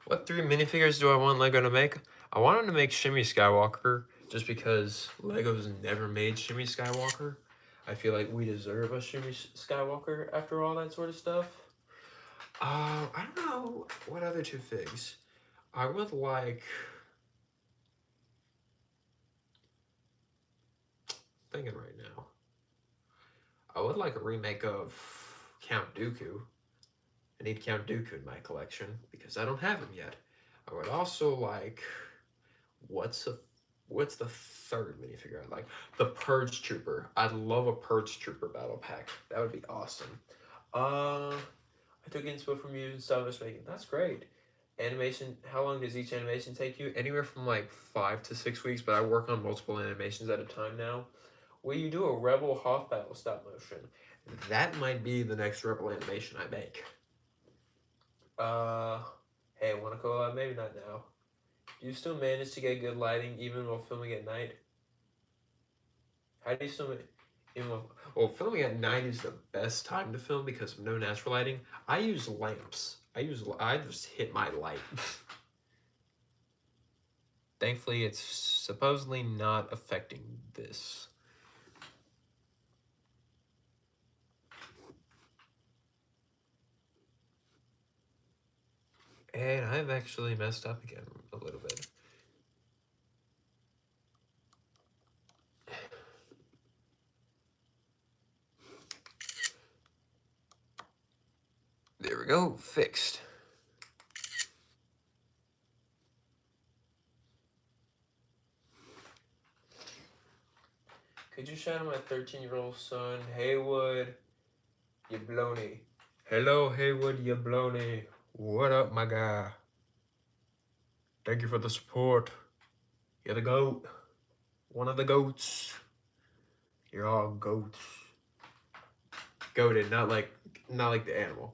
S1: What 3 minifigures do I want Lego to make? I want them to make Shimmy Skywalker, just because Lego's never made Shimmy Skywalker. I feel like we deserve a Shimmy Skywalker after all that sort of stuff. I don't know what other 2 figs. I would like... Thinking right now. I would like a remake of Count Dooku. I need Count Dooku in my collection because I don't have him yet. I would also like... What's the 3rd minifigure I like? The Purge Trooper. I'd love a Purge Trooper battle pack. That would be awesome. I took inspo from you and stuff I was making. That's great. Animation, how long does each animation take you? Anywhere from like 5 to 6 weeks, but I work on multiple animations at a time now. Will you do a Rebel Hoth battle stop motion? That might be the next Rebel animation I make. Hey, wanna collab? Maybe not now. Do you still manage to get good lighting even while filming at night? How do you still even well, filming at night is the best time to film because of no natural lighting. I use lamps. I just hit my light. Thankfully, it's supposedly not affecting this. And I've actually messed up again a little bit. There we go, fixed. Could you shout out my 13-year-old son, Haywood Yabloni? Hello, Haywood Yabloni. What up, my guy? Thank you for the support. You're the goat. One of the goats. You're all goats. Goated, not like the animal.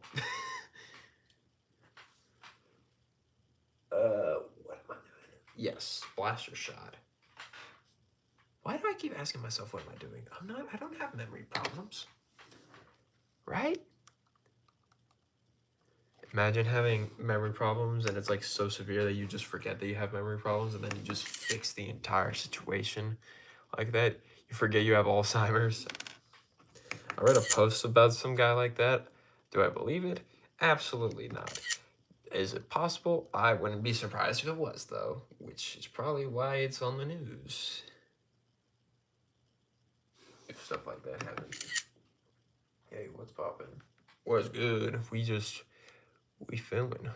S1: What am I doing? Yes, blaster shot. Why do I keep asking myself what am I doing? I don't have memory problems. Right? Imagine having memory problems and it's like so severe that you just forget that you have memory problems and then you just fix the entire situation like that. You forget you have Alzheimer's. I read a post about some guy like that. Do I believe it? Absolutely not. Is it possible? I wouldn't be surprised if it was, though, which is probably why it's on the news. If stuff like that happens. Hey, what's poppin'? What's good? We filming.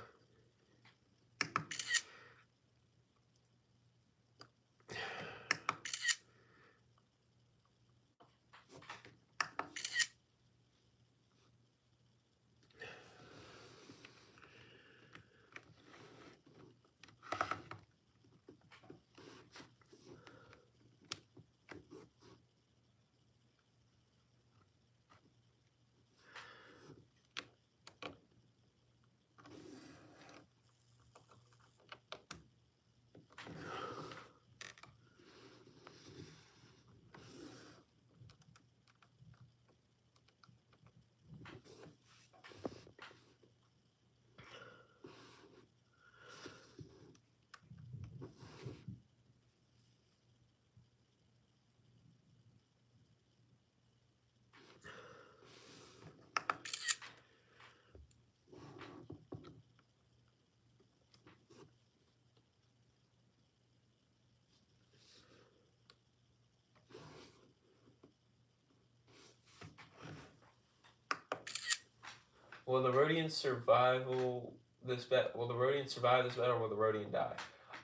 S1: Will the Rhodian survival this bet? Will the Rhodian survive this battle, or will the Rhodian die?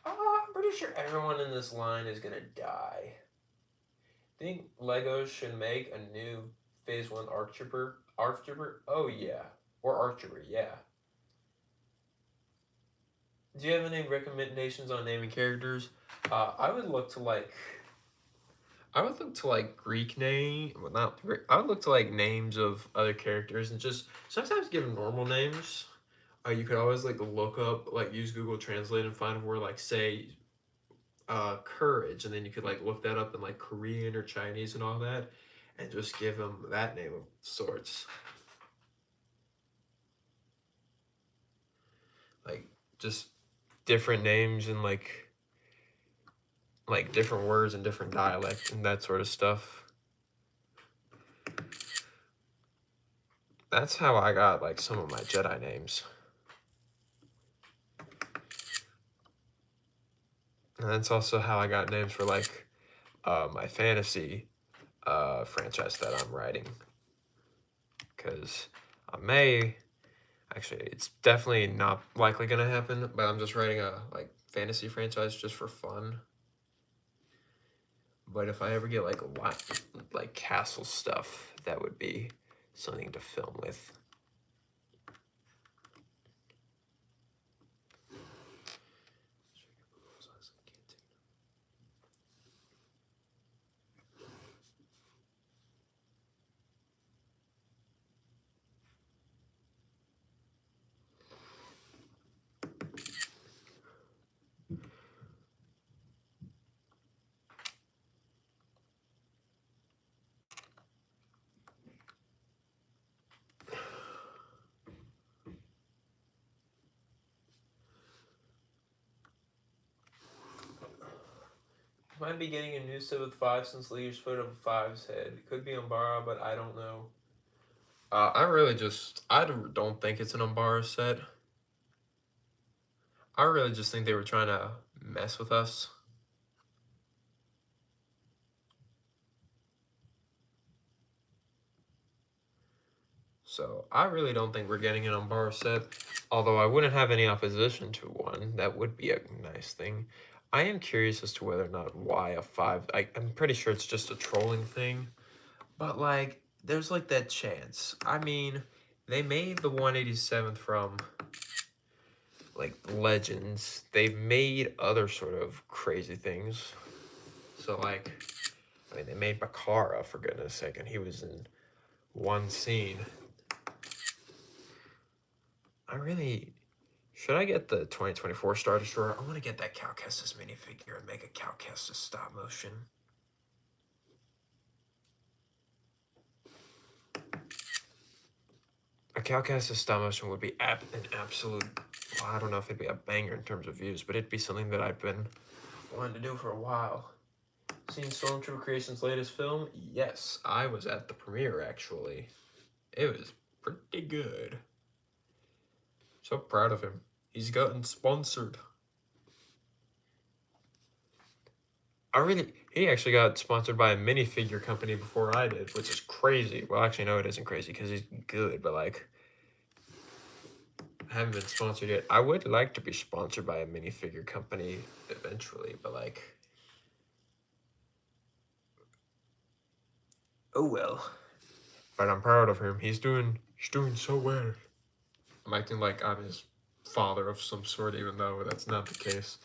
S1: I'm pretty sure everyone in this line is gonna die. Think Legos should make a new Phase One Arc Trooper? Arc Trooper? Oh yeah, or Arc Trooper? Yeah. Do you have any recommendations on naming characters? I would look to like Greek name, well not Greek. I would look to like names of other characters and just sometimes give them normal names. You could always like look up, like use Google Translate and find where like say courage, and then you could like look that up in like Korean or Chinese and all that, and just give them that name of sorts. Like just different names and like different words and different dialect and that sort of stuff. That's how I got like some of my Jedi names. And that's also how I got names for like my fantasy franchise that I'm writing. Because I may actually, it's definitely not likely gonna happen, but I'm just writing a like fantasy franchise just for fun. But if I ever get like a lot like castle stuff, that would be something to film with. Might be getting a new set with 5 since Leader's foot of 5's head. It could be Umbara, but I don't know. I don't think it's an Umbara set. I really just think they were trying to mess with us. So I really don't think we're getting an Umbara set, although I wouldn't have any opposition to one. That would be a nice thing. I am curious as to whether or not why a 5, I'm pretty sure it's just a trolling thing, but like, there's like that chance. I mean, they made the 187th from like Legends. They've made other sort of crazy things. So like, I mean, they made Bakara, for goodness sake, and he was in one scene. Should I get the 2024 Star Destroyer? I want to get that Cal Kestis minifigure and make a Cal Kestis stop motion. A Cal Kestis stop motion would be an absolute, well, I don't know if it'd be a banger in terms of views, but it'd be something that I've been wanting to do for a while. Seen Stormtrooper Creations' latest film? Yes, I was at the premiere actually. It was pretty good. So proud of him. He's gotten sponsored. He actually got sponsored by a minifigure company before I did, which is crazy. Well, actually, no, it isn't crazy because he's good, but like, I haven't been sponsored yet. I would like to be sponsored by a minifigure company eventually, but like, oh well. But I'm proud of him. He's doing so well. I'm acting like I'm his father of some sort, even though that's not the case.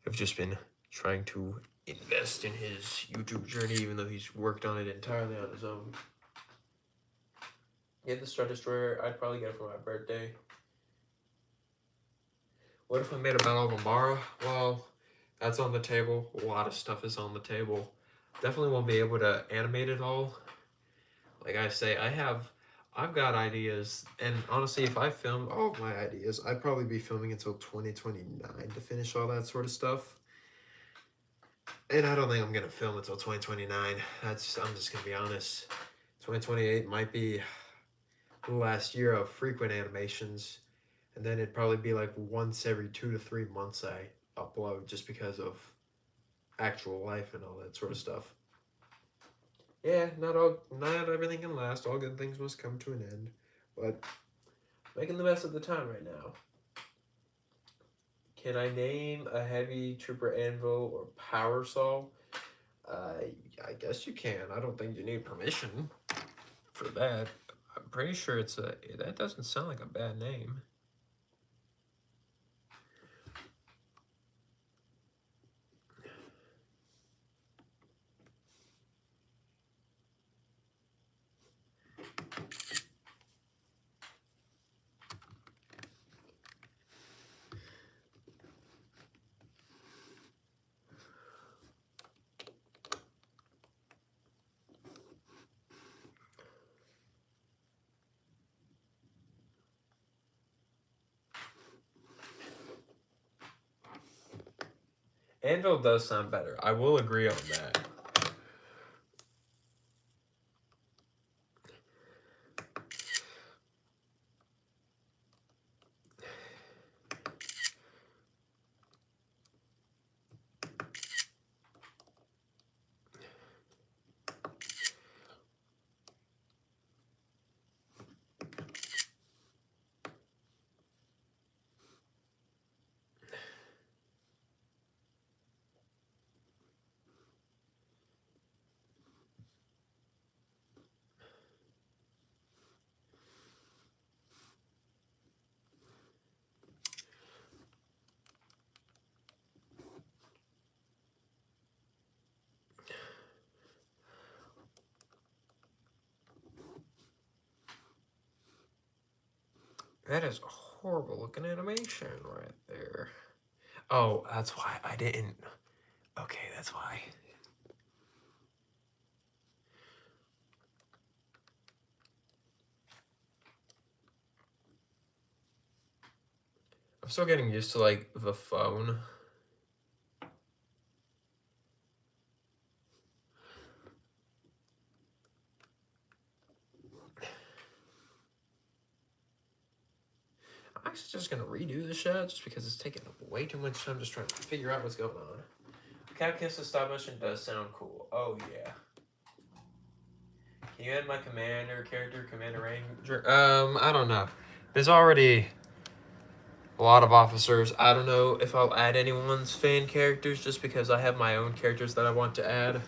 S1: I've just been trying to invest in his YouTube journey, even though he's worked on it entirely on his own. Get the Star Destroyer. I'd probably get it for my birthday. What if I made a Battle of Umbara? Well, that's on the table. A lot of stuff is on the table. Definitely won't be able to animate it all. Like I say, I've got ideas, and honestly, if I filmed all of my ideas, I'd probably be filming until 2029 to finish all that sort of stuff. And I don't think I'm gonna film until 2029. I'm just gonna be honest. 2028 might be the last year of frequent animations, and then it'd probably be like once every 2 to 3 months I upload, just because of actual life and all that sort of stuff. Yeah, not everything can last. All good things must come to an end. But Making the best of the time right now. Can I name a heavy trooper anvil or power saw? I guess you can. I don't think you need permission for that. I'm pretty sure it's a. That doesn't sound like a bad name. Anvil does sound better. I will agree on that. That is a horrible looking animation right there. Oh, that's why I didn't. Okay, that's why. I'm still getting used to like the phone. I'm actually just gonna redo the shot just because it's taking up way too much time just trying to figure out what's going on. Capcast stop motion does sound cool. Oh yeah. Can you add my commander character, Commander Ranger? I don't know. There's already a lot of officers. I don't know if I'll add anyone's fan characters just because I have my own characters that I want to add.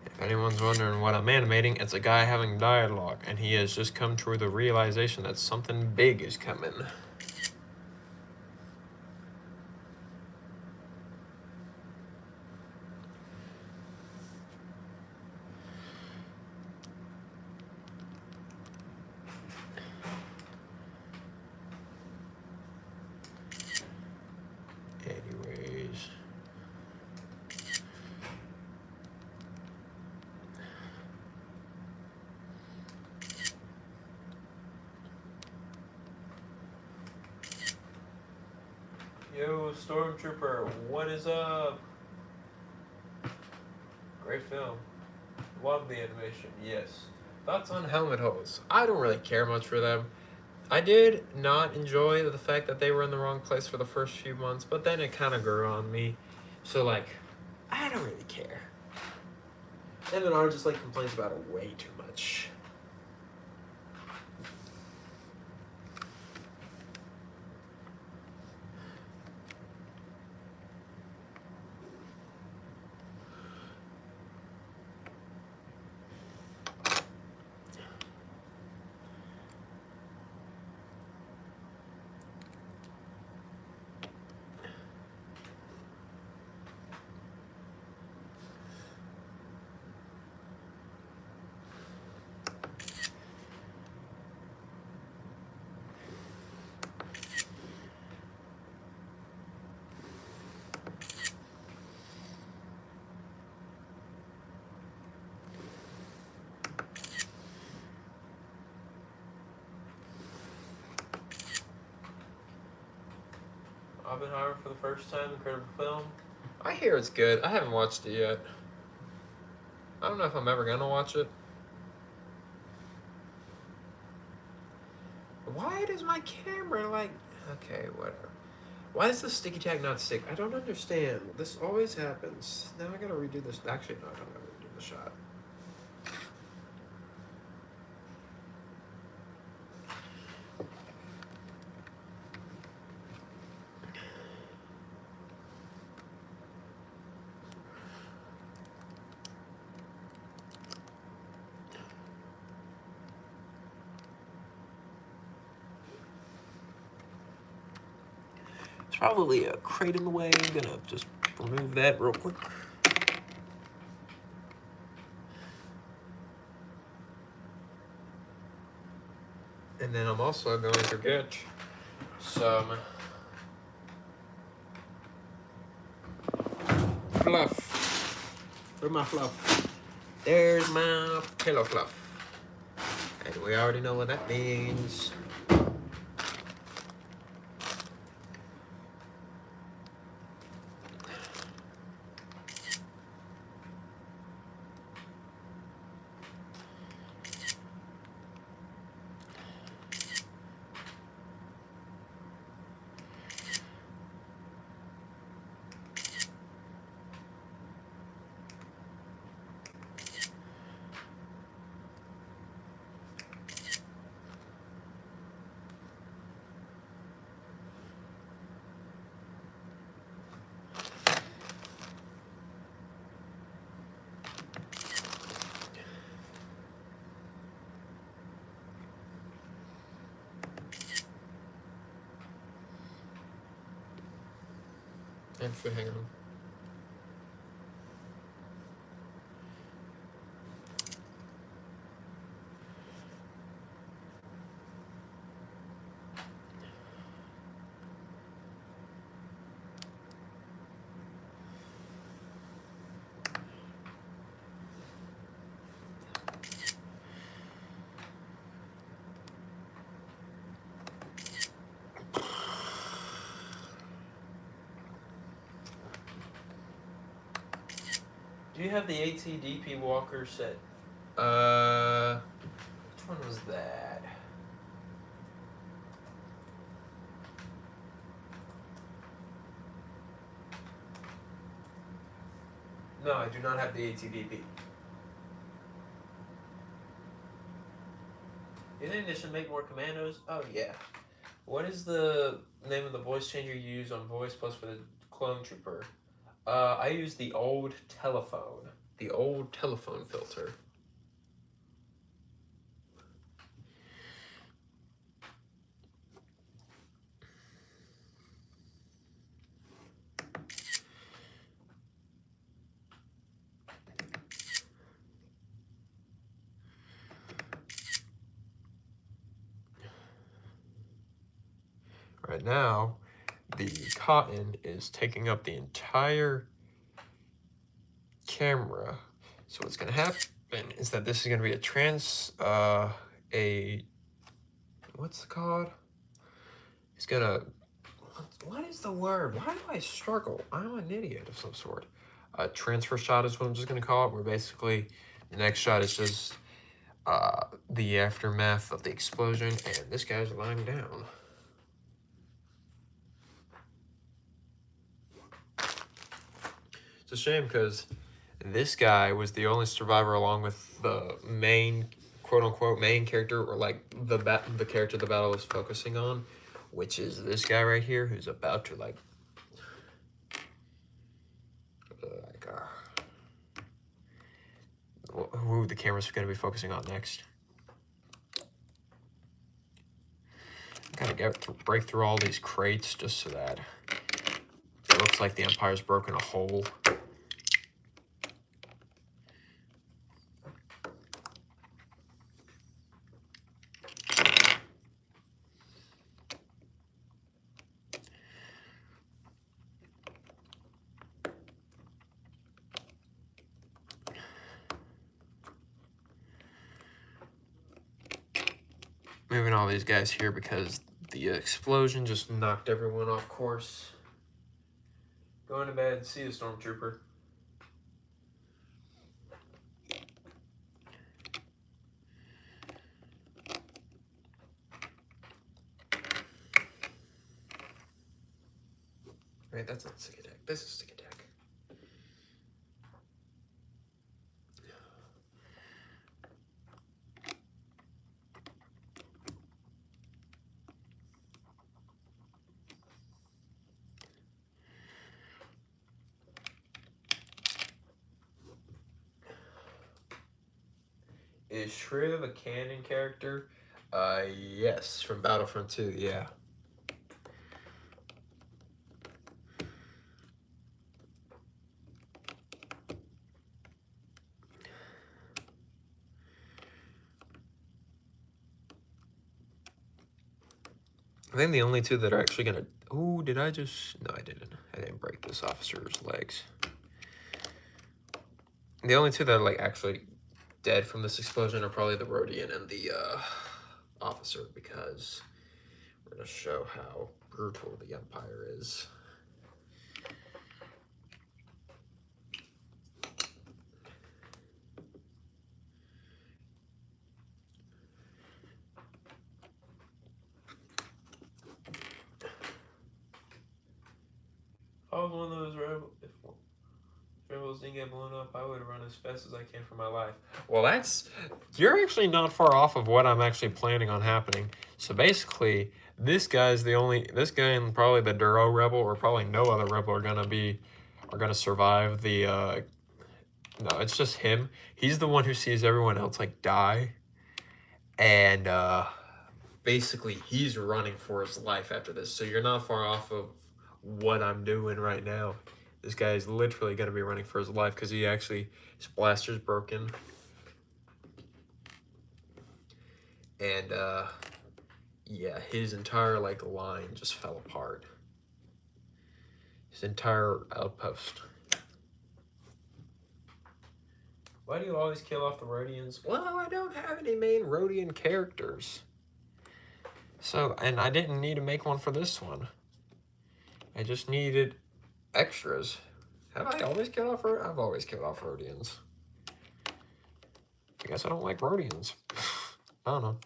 S1: If anyone's wondering what I'm animating, it's a guy having dialogue, and he has just come to the realization that something big is coming. Anyways. Yo, Stormtrooper, what is up? Great film. Love the animation, yes. Thoughts on helmet holes? I don't really care much for them. I did not enjoy the fact that they were in the wrong place for the first few months, but then it kind of grew on me. So, like, I don't really care. M&R just, like, complains about it way too much. Oppenheimer for the first time, incredible film. I hear it's good. I haven't watched it yet. I don't know if I'm ever gonna watch it. Why does my camera like... Okay, whatever. Why is the sticky tag not stick? I don't understand. This always happens. Now I gotta redo this. Actually, no, I don't gotta redo the shot. There's probably a crate in the way. I'm gonna just remove that real quick. And then I'm also going to get some fluff. Where's my fluff? There's my pillow fluff. And we already know what that means. Actually, hang on. Do you have the ATDP Walker set? Which one was that? No, I do not have the ATDP. You think they should make more commandos? Oh, yeah. What is the name of the voice changer you use on Voice Plus for the Clone Trooper? I use the old telephone. The old telephone filter. Right now, the cotton is taking up the entire camera. So what's going to happen is that this is going to be what's it called? It's going to, what is the word? Why do I struggle? I'm an idiot of some sort. A transfer shot is what I'm just going to call it, where basically the next shot is just the aftermath of the explosion, and this guy's lying down. It's a shame because this guy was the only survivor along with the main, quote-unquote, main character, or like the character the battle was focusing on, which is this guy right here who's about to who the camera's going to be focusing on next. Gotta break through all these crates just so that it looks like the Empire's broken a hole. Moving all these guys here because the explosion just knocked everyone off course. Going to bed. See you, Stormtrooper. Right, that's not stick attack. This is stick attack. Is Shriv a canon character? Yes, from Battlefront 2, yeah. I think the only two that are actually gonna... Oh, did I just... No, I didn't. I didn't break this officer's legs. The only two that are, like, actually dead from this explosion are probably the Rhodian and the, officer, because we're gonna show how brutal the Empire is. I was one of those rebels. If rebels didn't get blown up, I would run as fast as I can for my life. Well, that's... You're actually not far off of what I'm actually planning on happening. So basically, this guy's the only... This guy and probably the Duro rebel, or probably no other rebel, are gonna survive the... No, it's just him. He's the one who sees everyone else, like, die. And, basically, he's running for his life after this. So you're not far off of what I'm doing right now. This guy is literally going to be running for his life because he actually, his blaster's broken. And, yeah, his entire, like, line just fell apart. His entire outpost. Why do you always kill off the Rhodians? Well, I don't have any main Rhodian characters. So, and I didn't need to make one for this one. I just needed extras. Have I always killed off I've always killed off Rhodians. I guess I don't like Rhodians. I don't know.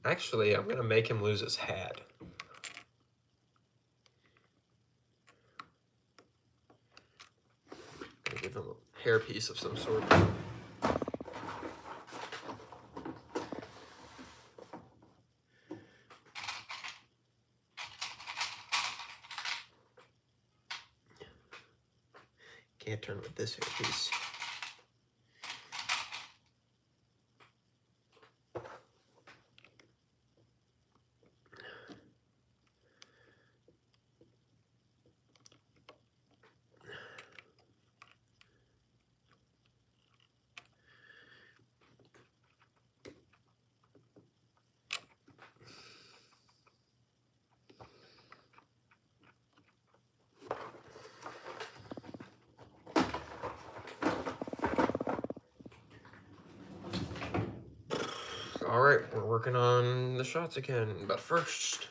S1: Actually, I'm gonna make him lose his hat. Gonna give him a hairpiece of some sort. Can't turn with this hairpiece. All right, we're working on the shots again, but first,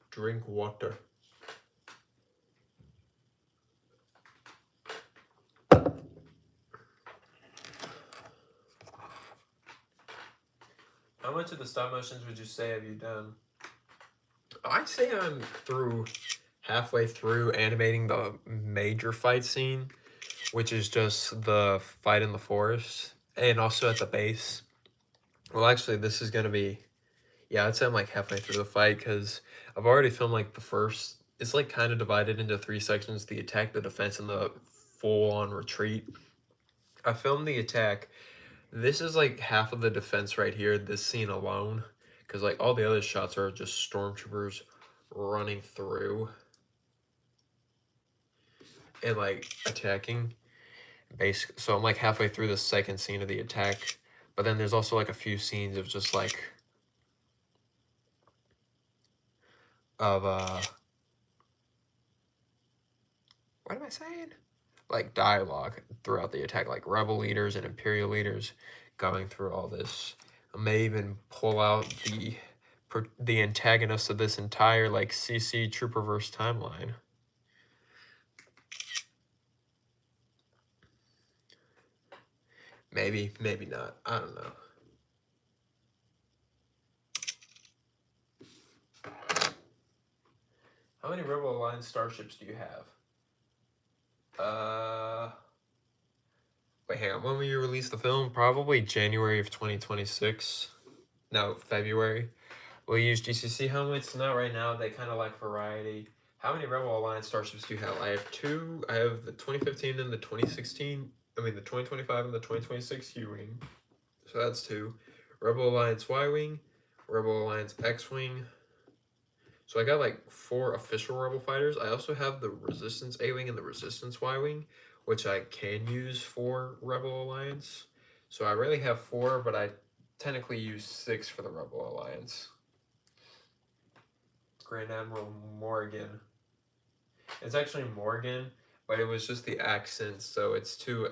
S1: drink water. How much of the stop motions would you say have you done? I'd say I'm halfway through animating the major fight scene, which is just the fight in the forest, and also at the base. Well, actually, this is gonna be, yeah, I'd say I'm like halfway through the fight, because I've already filmed like the first, it's like kind of divided into 3 sections, the attack, the defense, and the full-on retreat. I filmed the attack. This is like half of the defense right here, this scene alone, because like all the other shots are just stormtroopers running through and like attacking. So I'm like halfway through the second scene of the attack, but then there's also like a few scenes of just like what am I saying? Like dialogue throughout the attack, like rebel leaders and imperial leaders going through all this. I may even pull out the the antagonist of this entire like CC Trooperverse timeline. Maybe, maybe not. I don't know. How many Rebel Alliance starships do you have? Wait, hang on. When will you release the film? Probably January of 2026. No, February. We'll use GCC helmets. Not right now. They kind of like variety. How many Rebel Alliance starships do you have? I have two. I have the 2015 and the 2016. I mean, the 2025 and the 2026 U-Wing. So that's two. Rebel Alliance Y-Wing. Rebel Alliance X-Wing. So I got like 4 official Rebel fighters. I also have the Resistance A-Wing and the Resistance Y-Wing, which I can use for Rebel Alliance. So I really have 4, but I technically use 6 for the Rebel Alliance. Grand Admiral Morgan. It's actually Morgan, but it was just the accent, so it's Morrigan.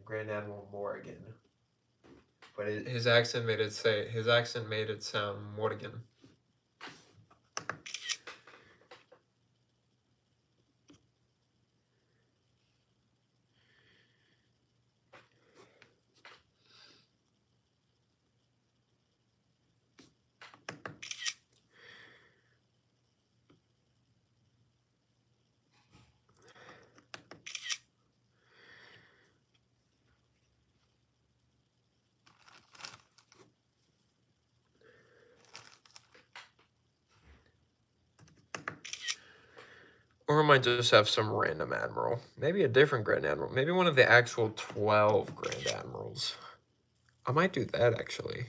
S1: Grand Admiral Morgan. But his accent made it sound Morgan. Or I might just have some random admiral. Maybe a different Grand Admiral. Maybe one of the actual 12 Grand Admirals. I might do that, actually.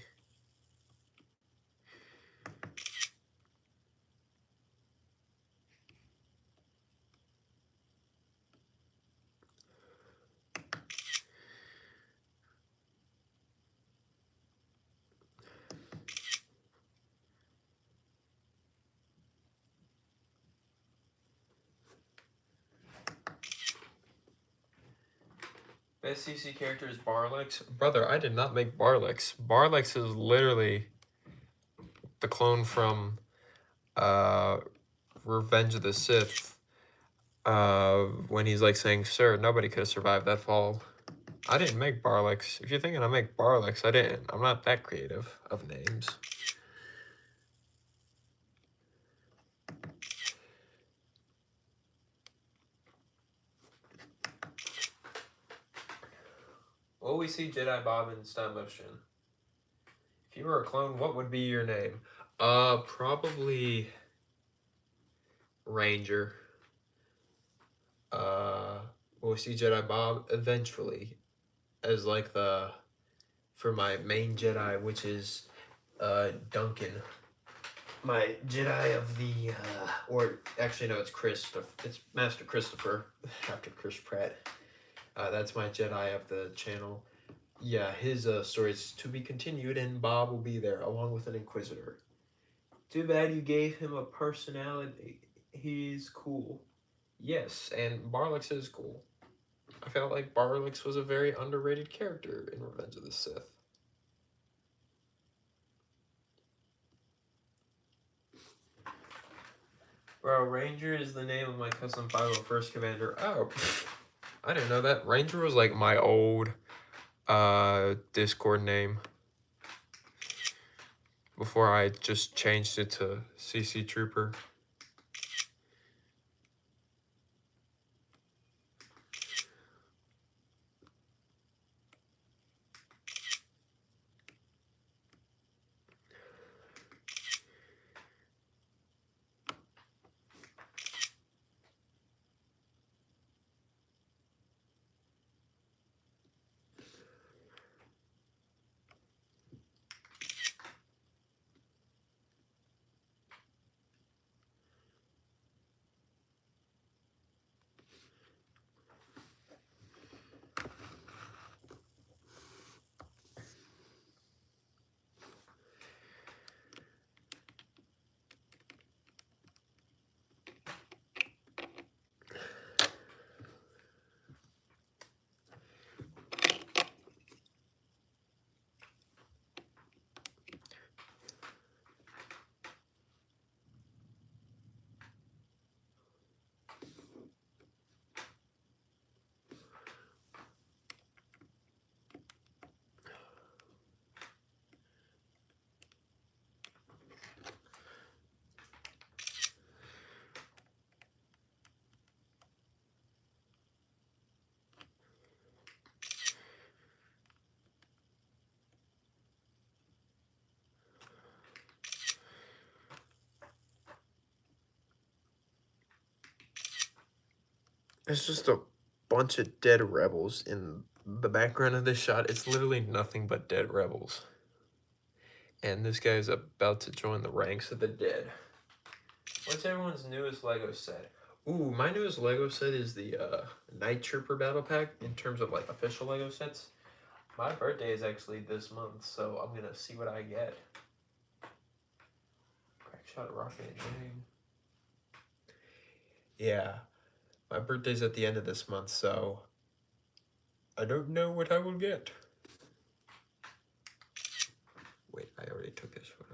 S1: Best CC character is Barlex. Brother, I did not make Barlex. Barlex is literally the clone from Revenge of the Sith. When he's like saying, "Sir, nobody could have survived that fall." I didn't make Barlex. If you're thinking I make Barlex, I didn't. I'm not that creative of names. Will we see Jedi Bob in stop motion? If you were a clone, what would be your name? Probably Ranger. Will we see Jedi Bob eventually as like for my main Jedi, which is Duncan. My Jedi of the or actually no, it's Master Christopher after Chris Pratt. That's my Jedi of the channel. Yeah, his story is to be continued, and Bob will be there along with an Inquisitor. Too bad you gave him a personality. He's cool. Yes, and Barlex is cool. I felt like Barlex was a very underrated character in Revenge of the Sith. Bro, Ranger is the name of my custom 501st commander. Oh, I didn't know that. Ranger was like my old Discord name before I just changed it to CC Trooper. There's just a bunch of dead rebels in the background of this shot. It's literally nothing but dead rebels. And this guy's about to join the ranks of the dead. What's everyone's newest Lego set? Ooh, my newest Lego set is the Night Trooper Battle Pack in terms of like official Lego sets. My birthday is actually this month, so I'm gonna see what I get. Crack shot, rocket, dang. Yeah, my birthday's at the end of this month, so I don't know what I will get. Wait, I already took this photo.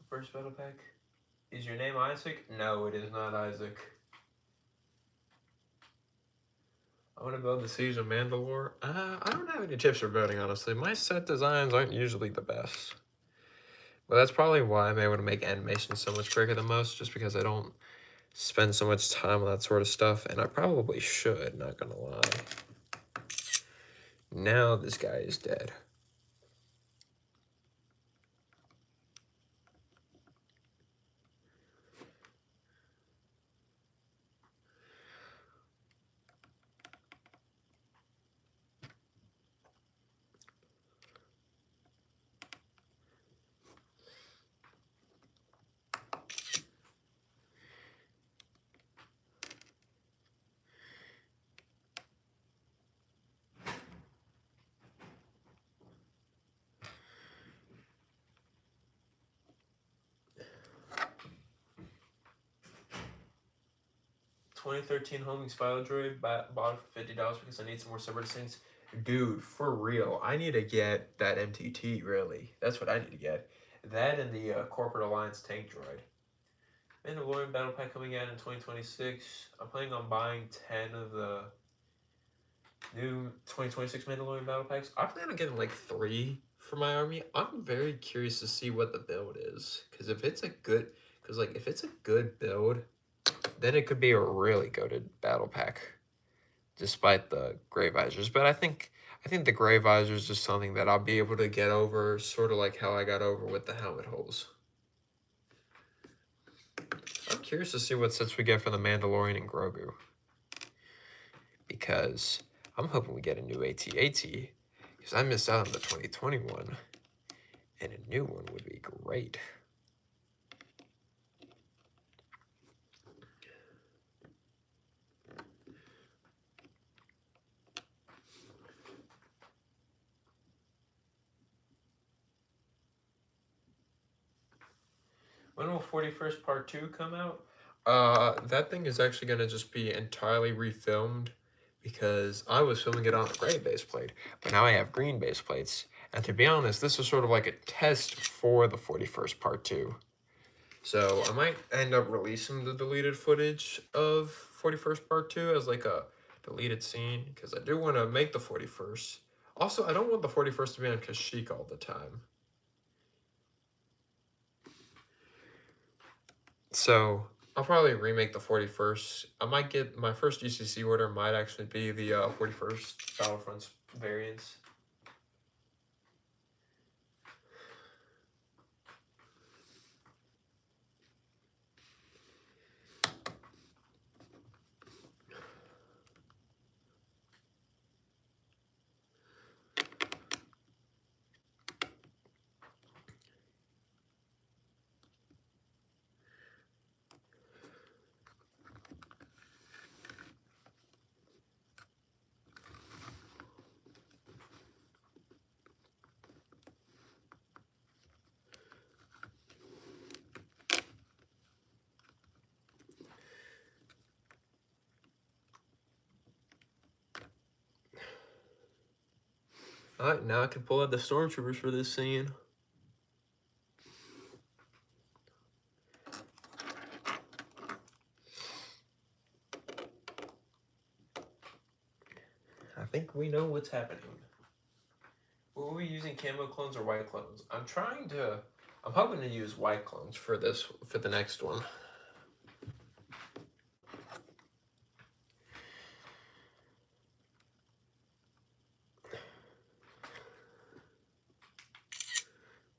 S1: First battle pack. Is your name Isaac? No, it is not Isaac. I want to build the Siege of Mandalore. I don't have any tips for building, honestly. My set designs aren't usually the best. But that's probably why I'm able to make animations so much quicker than most, just because I don't spend so much time on that sort of stuff, and I probably should, not gonna lie. Now this guy is dead. $2013 homing spy droid, bought it for $50 because I need some more separate things. Dude, for real, I need to get that MTT, really. That's what I need to get. That and the Corporate Alliance tank droid. Mandalorian Battle Pack coming out in 2026. I'm planning on buying 10 of the new 2026 Mandalorian Battle Packs. I plan on getting like 3 for my army. I'm very curious to see what the build is. Because if it's a good... Because, like, if it's a good build, then it could be a really goated battle pack, despite the gray visors. But I think the gray visors is something that I'll be able to get over, sort of like how I got over with the helmet holes. I'm curious to see what sets we get for the Mandalorian and Grogu, because I'm hoping we get a new AT-AT, because I missed out on the 2021, and a new one would be great. When will 41st Part 2 come out? That thing is actually going to just be entirely refilmed, because I was filming it on a gray base plate, but now I have green base plates. And to be honest, this is sort of like a test for the 41st Part 2. So I might end up releasing the deleted footage of 41st Part 2 as like a deleted scene, because I do want to make the 41st. Also, I don't want the 41st to be on Kashyyyk all the time. So I'll probably remake the 41st. I might get my first GCC order might actually be the 41st Battlefronts variants. Alright, now I can pull out the stormtroopers for this scene. I think we know what's happening. Were we using camo clones or white clones? I'm hoping to use white clones for the next one.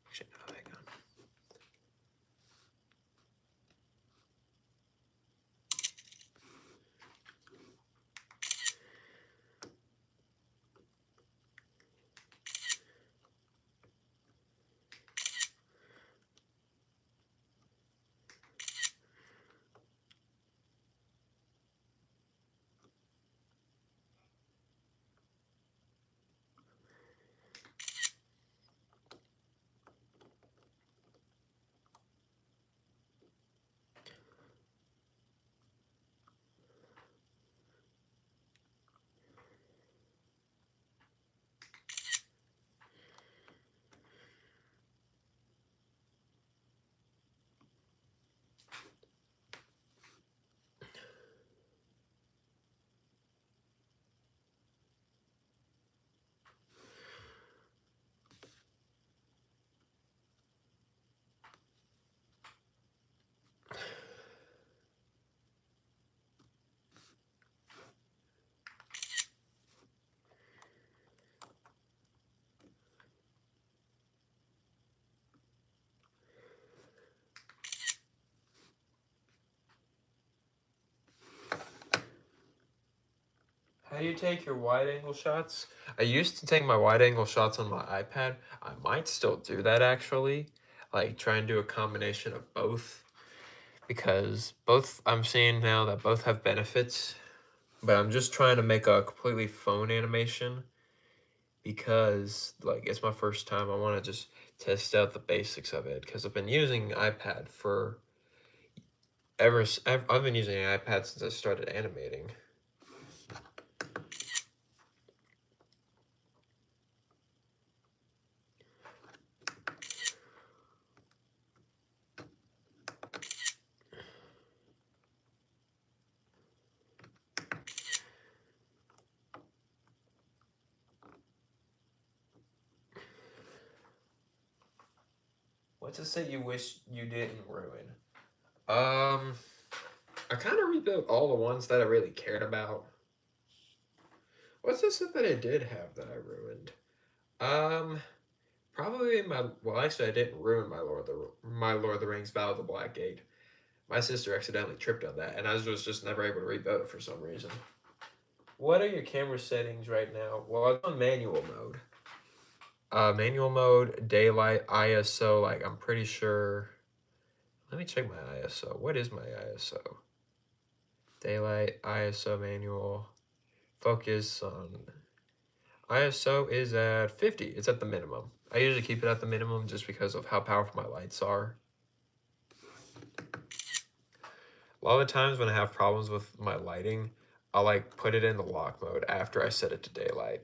S1: Actually, no, hang on. How do you take your wide angle shots? I used to take my wide angle shots on my iPad. I might still do that actually. Like try and do a combination of both. Because both I'm seeing now that both have benefits. But I'm just trying to make a completely phone animation because like it's my first time. I want to just test out the basics of it because I've been using iPad for I've been using an iPad since I started animating. What's a set you wish you didn't ruin? I kind of rebuilt all the ones that I really cared about. What's the set that I did have that I ruined? Probably actually, I didn't ruin my Lord of the Rings Battle of the Black Gate. My sister accidentally tripped on that, and I was just never able to rebuild it for some reason. What are your camera settings right now? Well, I'm on manual mode. Manual mode, daylight, ISO. Like I'm pretty sure. Let me check my ISO. What is my ISO? Daylight, ISO manual, focus on. ISO is at 50. It's at the minimum. I usually keep it at the minimum just because of how powerful my lights are. A lot of the times when I have problems with my lighting, I'll like put it in the lock mode after I set it to daylight.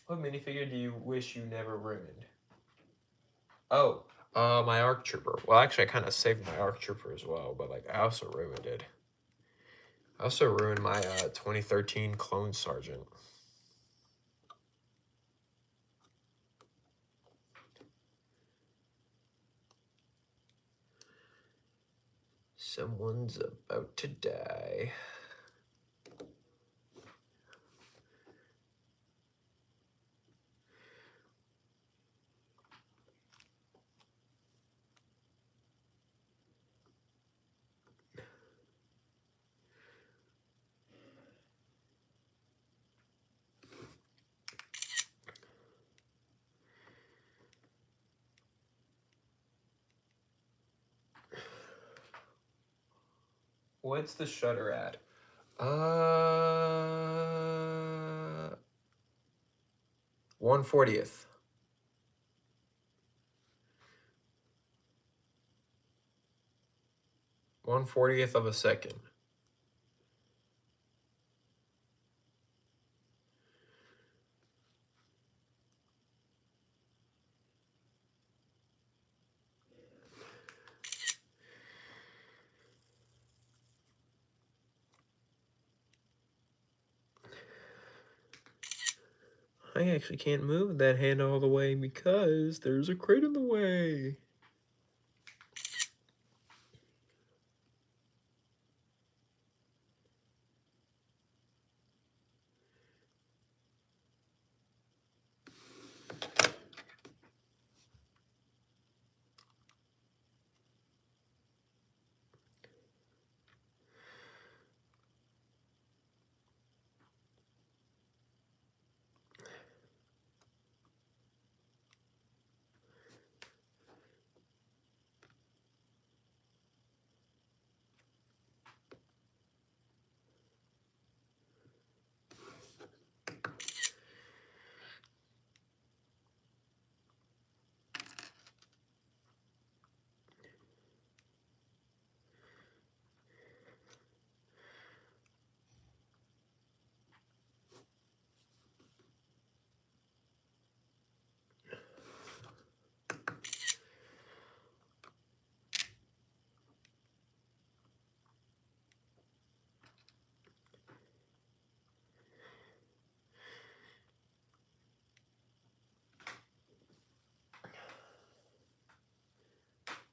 S1: What minifigure do you wish you never ruined? Oh, my ARC Trooper. Well, actually, I kind of saved my ARC Trooper as well, but like I also ruined it. I also ruined my 2013 Clone Sergeant. Someone's about to die. What's the shutter at? 1/40th. 1/40th of a second. I actually can't move that hand all the way because there's a crate in the way.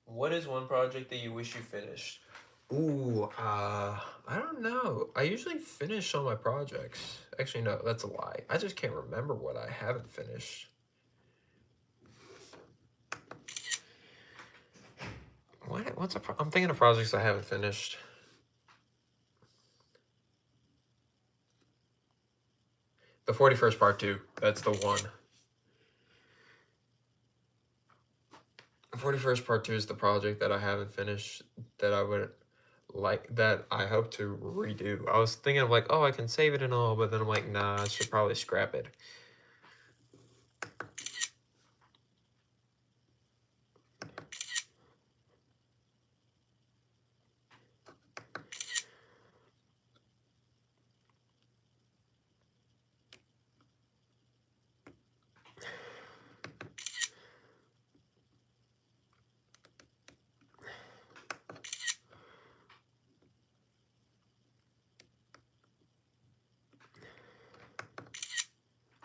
S1: What is one project that you wish you finished? Ooh, I don't know. I usually finish all my projects. Actually, no, that's a lie. I just can't remember what I haven't finished. I'm thinking of projects I haven't finished. The 41st Part 2. That's the one. 41st Part 2 is the project that I haven't finished that I would that I hope to redo. I was thinking of like, oh, I can save it and all, but then I'm like, nah, I should probably scrap it.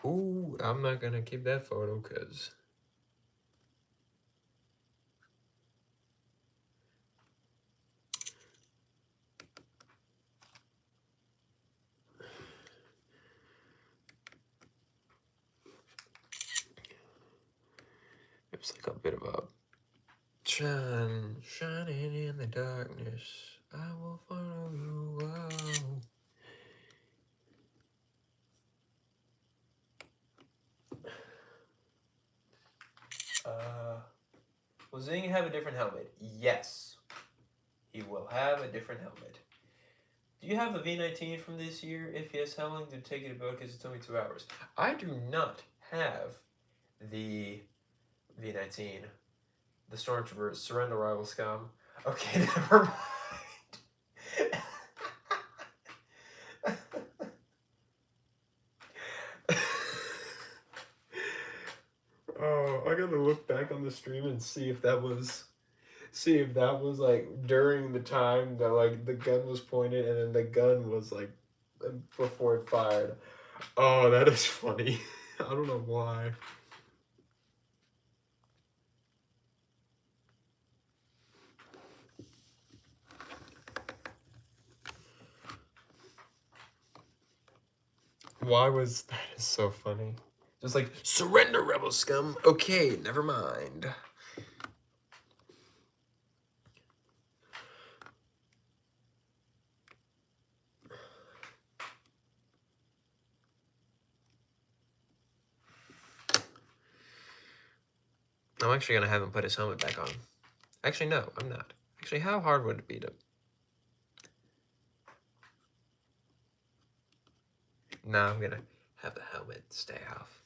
S1: Ooh, I'm not gonna keep that photo because it was like a bit of a shining in the darkness. I will follow you out. Will Zing have a different helmet? Yes, he will have a different helmet. Do you have a V19 from this year? If yes, how long did it take you to build? Because it's only 2 hours. I do not have the V19, the Stormtrooper Surrender Rival Scum. Okay, never mind. Oh, I gotta look back on the stream and see if that was like during the time that like the gun was pointed and then the gun was like before it fired. Oh, that is funny. I don't know why. Why was that is so funny? Just like surrender, rebel scum. Okay, never mind. I'm actually gonna have him put his helmet back on. Actually, no, I'm not. Actually, how hard would it be to? No, I'm gonna have the helmet stay off.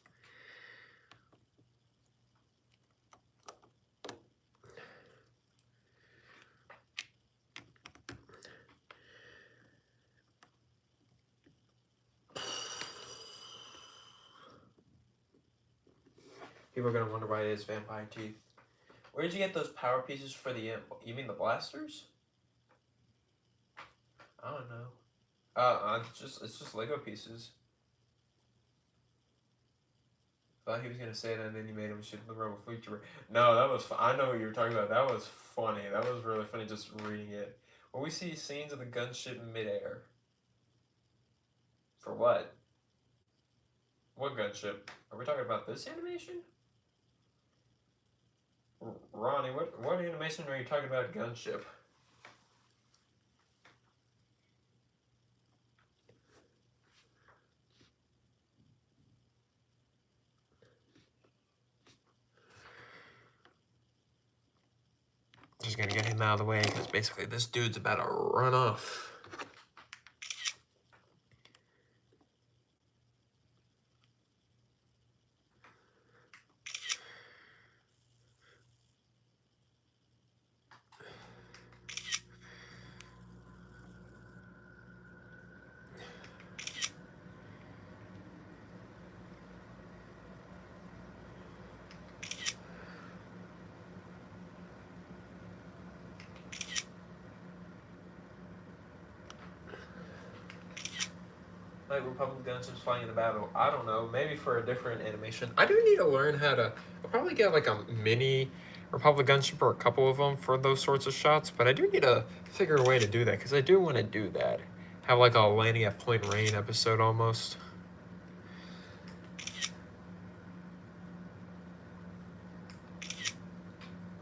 S1: People are gonna wonder why it is vampire teeth. Where did you get those power pieces for the? You mean the blasters? I don't know. It's just Lego pieces. Thought he was gonna say it, and then you made him shoot the Rebel Fleet Trooper. No, that was. I know what you were talking about. That was funny. That was really funny. Just reading it. Where we see scenes of the gunship in midair. For what? What gunship? Are we talking about this animation? Ronnie, what animation are you talking about? Gunship. Just gonna get him out of the way because basically this dude's about to run off. Like Republic gunships flying in the battle. I don't know. Maybe for a different animation. I do need to learn how to. I'll probably get like a mini Republic gunship or a couple of them for those sorts of shots. But I do need to figure a way to do that because I do want to do that. Have like a landing at Point Rain episode almost.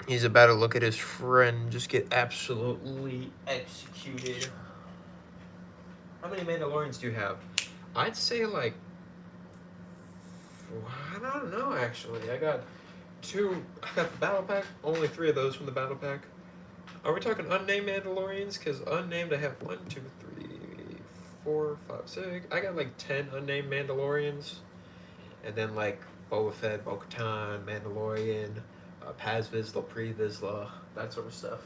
S1: He's about to look at his friend just get absolutely executed. How many Mandalorians do you have? I'd say like, I don't know actually. I got 2. I got the battle pack. Only 3 of those from the battle pack. Are we talking unnamed Mandalorians? Because unnamed, I have 1, 2, 3, 4, 5, 6. I got like 10 unnamed Mandalorians, and then like Boba Fett, Bo-Katan, Mandalorian, Paz Vizsla, Pre Vizsla, that sort of stuff.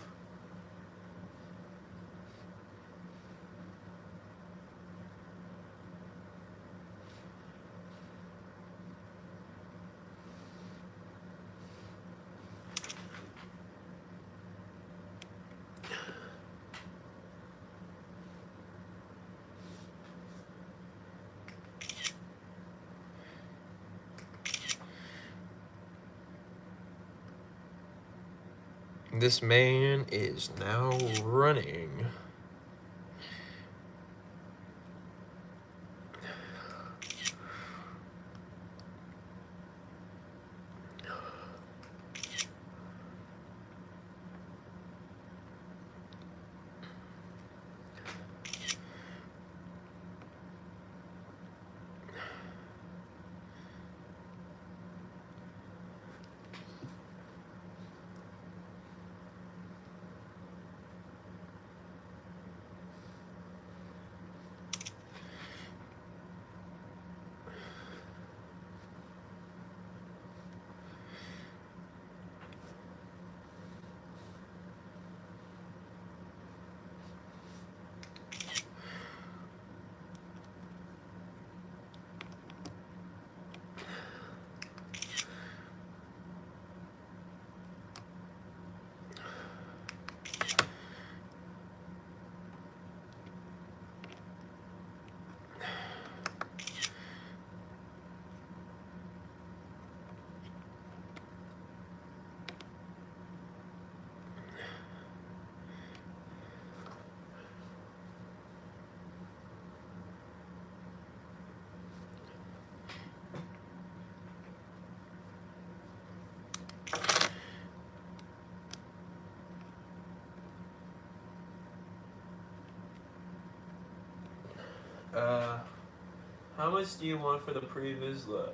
S1: This man is now running. How much do you want for the Pre Vizsla?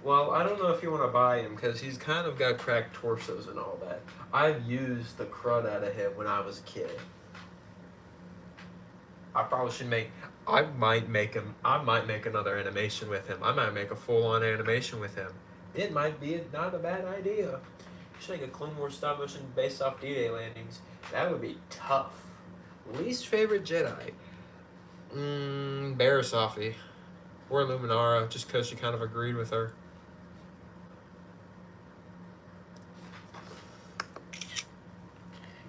S1: Well, I don't know if you want to buy him because he's kind of got cracked torsos and all that. I've used the crud out of him when I was a kid. I probably should make. I might make another animation with him. I might make a full-on animation with him. It might be not a bad idea. Should make a Clone Wars stop motion based off D-Day landings. That would be tough. Least favorite Jedi? Barasafi. Or Luminara, just because she kind of agreed with her.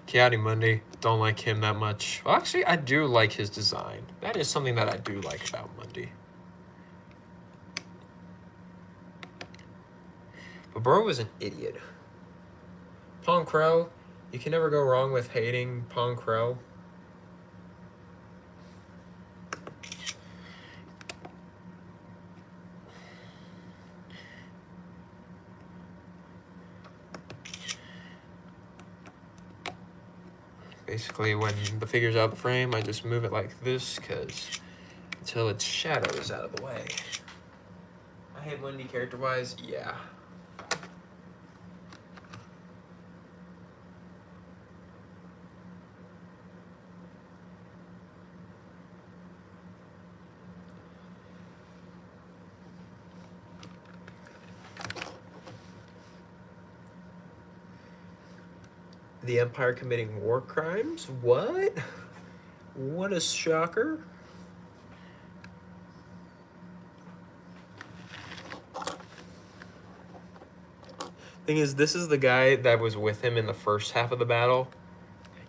S1: Ki-Adi-Mundi, don't like him that much. Well, actually, I do like his design. That is something that I do like about Mundi. But bro was an idiot. Pong Crow, you can never go wrong with hating Pong Crow. Basically, when the figure's out of the frame, I just move it like this, because until its shadow is out of the way. I hate Wendy character-wise, yeah. The Empire committing war crimes? What? What a shocker. Thing is, this is the guy that was with him in the first half of the battle.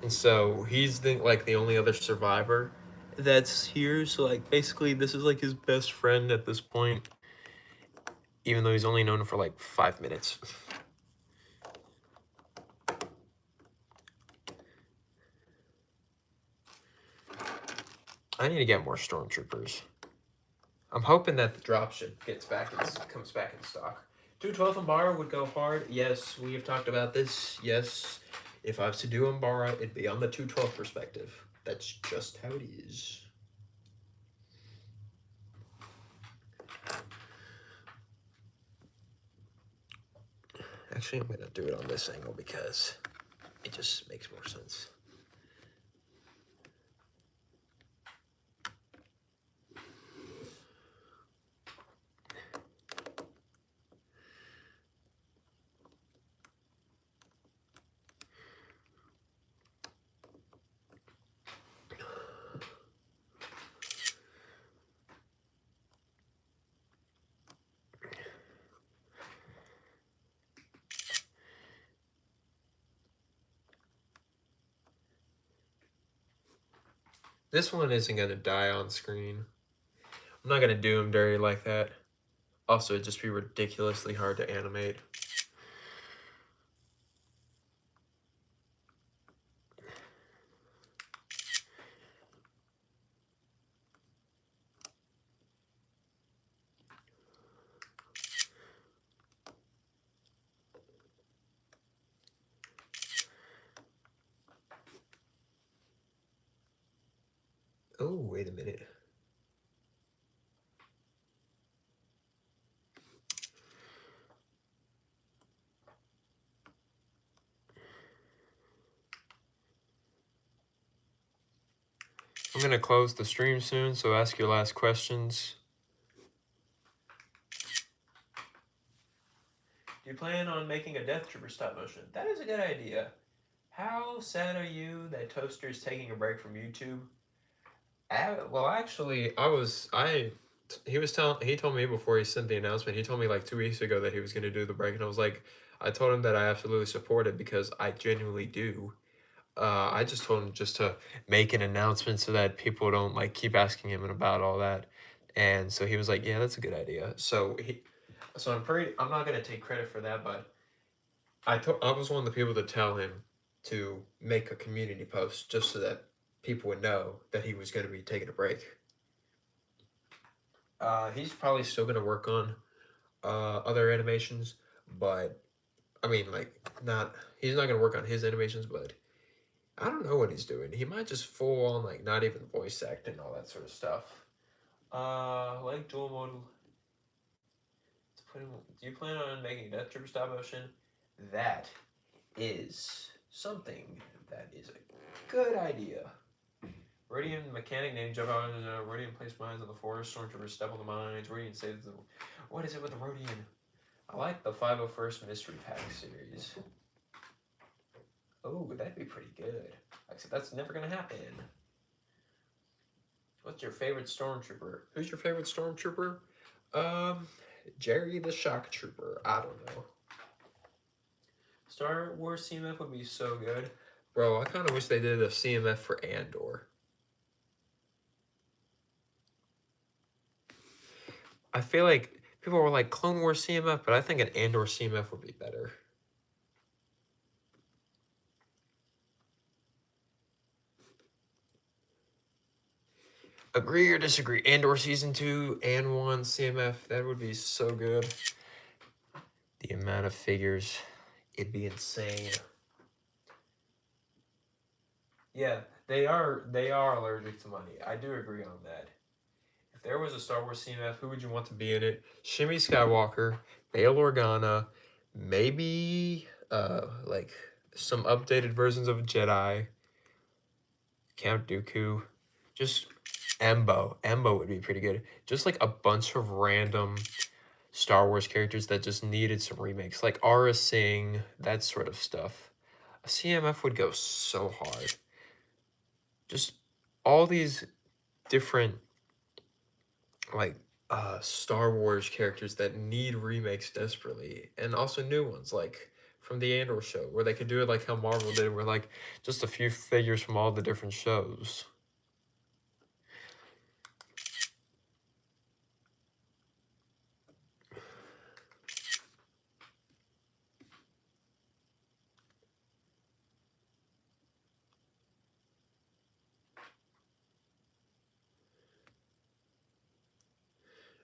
S1: And so he's the only other survivor that's here. So like basically this is like his best friend at this point. Even though he's only known for like 5 minutes. I need to get more stormtroopers. I'm hoping that the dropship comes back in stock. 212 Umbara would go hard. Yes, we have talked about this. Yes, if I was to do Umbara, it'd be on the 212 perspective. That's just how it is. Actually, I'm gonna do it on this angle because it just makes more sense. This one isn't gonna die on screen. I'm not gonna do him dirty like that. Also, it'd just be ridiculously hard to animate. Oh, wait a minute. I'm gonna close the stream soon, so ask your last questions. Do you plan on making a Death Trooper stop motion? That is a good idea. How sad are you that Toaster's taking a break from YouTube? Well, actually, he told me before he sent the announcement, he told me like 2 weeks ago that he was going to do the break, and I was like, I told him that I absolutely support it because I genuinely do. I just told him just to make an announcement so that people don't like keep asking him about all that, and so he was like, yeah, that's a good idea. So I'm not gonna take credit for that, but I was one of the people to tell him to make a community post just so that people would know that he was going to be taking a break. He's probably still going to work on other animations, but I mean, like, he's not going to work on his animations, but I don't know what he's doing. He might just full on, like, not even voice act and all that sort of stuff. Like dual modal. Do you plan on making Death Trooper stop motion? That is something that is a good idea. Rodian mechanic named Joe Rodian placed mines on the forest. Stormtroopers step on the mines. Rodian saves them. What is it with the Rodian? I like the 501st Mystery Pack series. Oh, that'd be pretty good. Except that's never gonna happen. What's your favorite Stormtrooper? Who's your favorite Stormtrooper? Jerry the Shock Trooper. I don't know. Star Wars CMF would be so good. Bro, I kind of wish they did a CMF for Andor. I feel like People were like Clone Wars CMF, but I think an Andor CMF would be better. Agree or disagree? Andor Season 2 and 1 CMF, that would be so good. The amount of figures, it'd be insane. Yeah, they are allergic to money. I do agree on that. If there was a Star Wars CMF, who would you want to be in it? Shmi Skywalker, Bail Organa, maybe like some updated versions of Jedi, Count Dooku, just Embo. Embo would be pretty good. Just like a bunch of random Star Wars characters that just needed some remakes, like Aura Singh, that sort of stuff. A CMF would go so hard. Just all these different like Star Wars characters that need remakes desperately, and also new ones like from the Andor show, where they could do it like how Marvel did, where like just a few figures from all the different shows.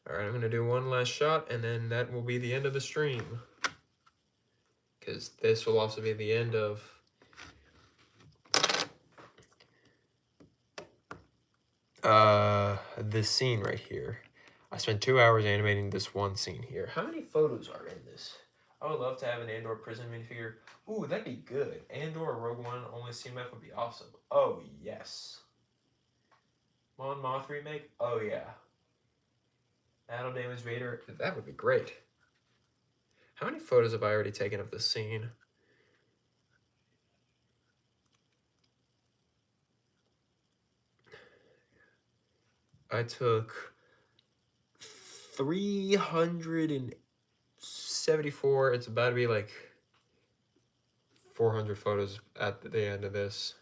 S1: All right, I'm gonna do one last shot, and then that will be the end of the stream, because this will also be the end of this scene right here. I spent 2 hours animating this one scene here. How many photos are in this? I would love to have an Andor prison minifigure. Ooh, that'd be good. Andor or Rogue One only CMF would be awesome. Oh, yes. Mon Moth remake? Oh, yeah. Battle Damage Vader? That would be great. How many photos have I already taken of this scene? I took 374. It's about to be like 400 photos at the end of this.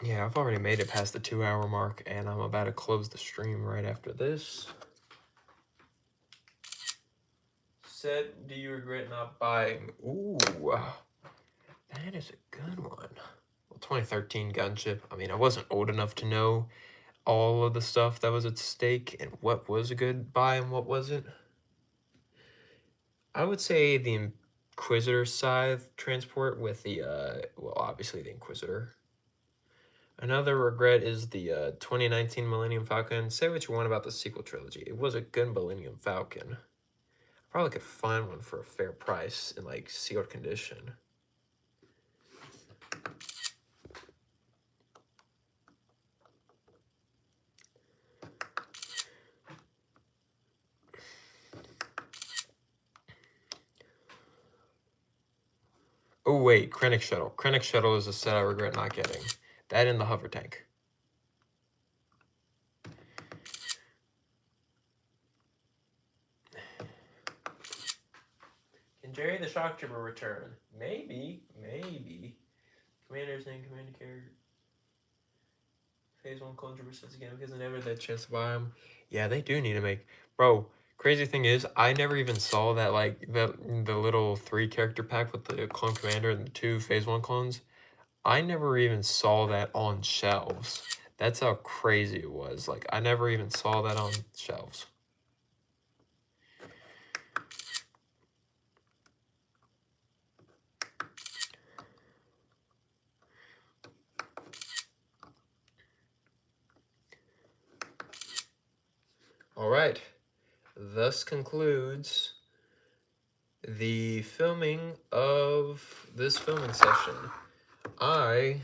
S1: Yeah, I've already made it past the 2 hour mark, and I'm about to close the stream right after this. Said, do you regret not buying? Ooh, that is a good one. Well, 2013 Gunship. I mean, I wasn't old enough to know all of the stuff that was at stake and what was a good buy and what wasn't. I would say the Inquisitor Scythe transport with the, well, obviously the Inquisitor. Another regret is the 2019 Millennium Falcon. Say what you want about the sequel trilogy. It was a good Millennium Falcon. I probably could find one for a fair price in like sealed condition. Oh wait, Krennic Shuttle. Krennic Shuttle is a set I regret not getting. That in the hover tank. Can Jerry the Shock Trooper return? Maybe. Commander's name, commander character. Phase 1 clone trooper sets again because I never had that chance to buy them. Yeah, they do need to make... Bro, crazy thing is, I never even saw that, like, the little 3 character pack with the clone commander and the 2 Phase 1 clones. I never even saw that on shelves. That's how crazy it was. Like, I never even saw that on shelves. All right. Thus concludes the filming of this filming session. I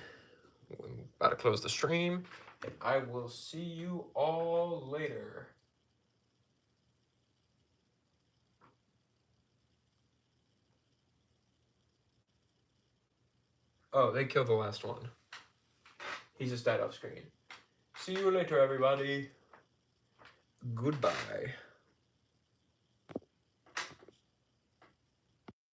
S1: am about to close the stream, and I will see you all later. Oh, they killed the last one. He just died off screen. See you later, everybody. Goodbye.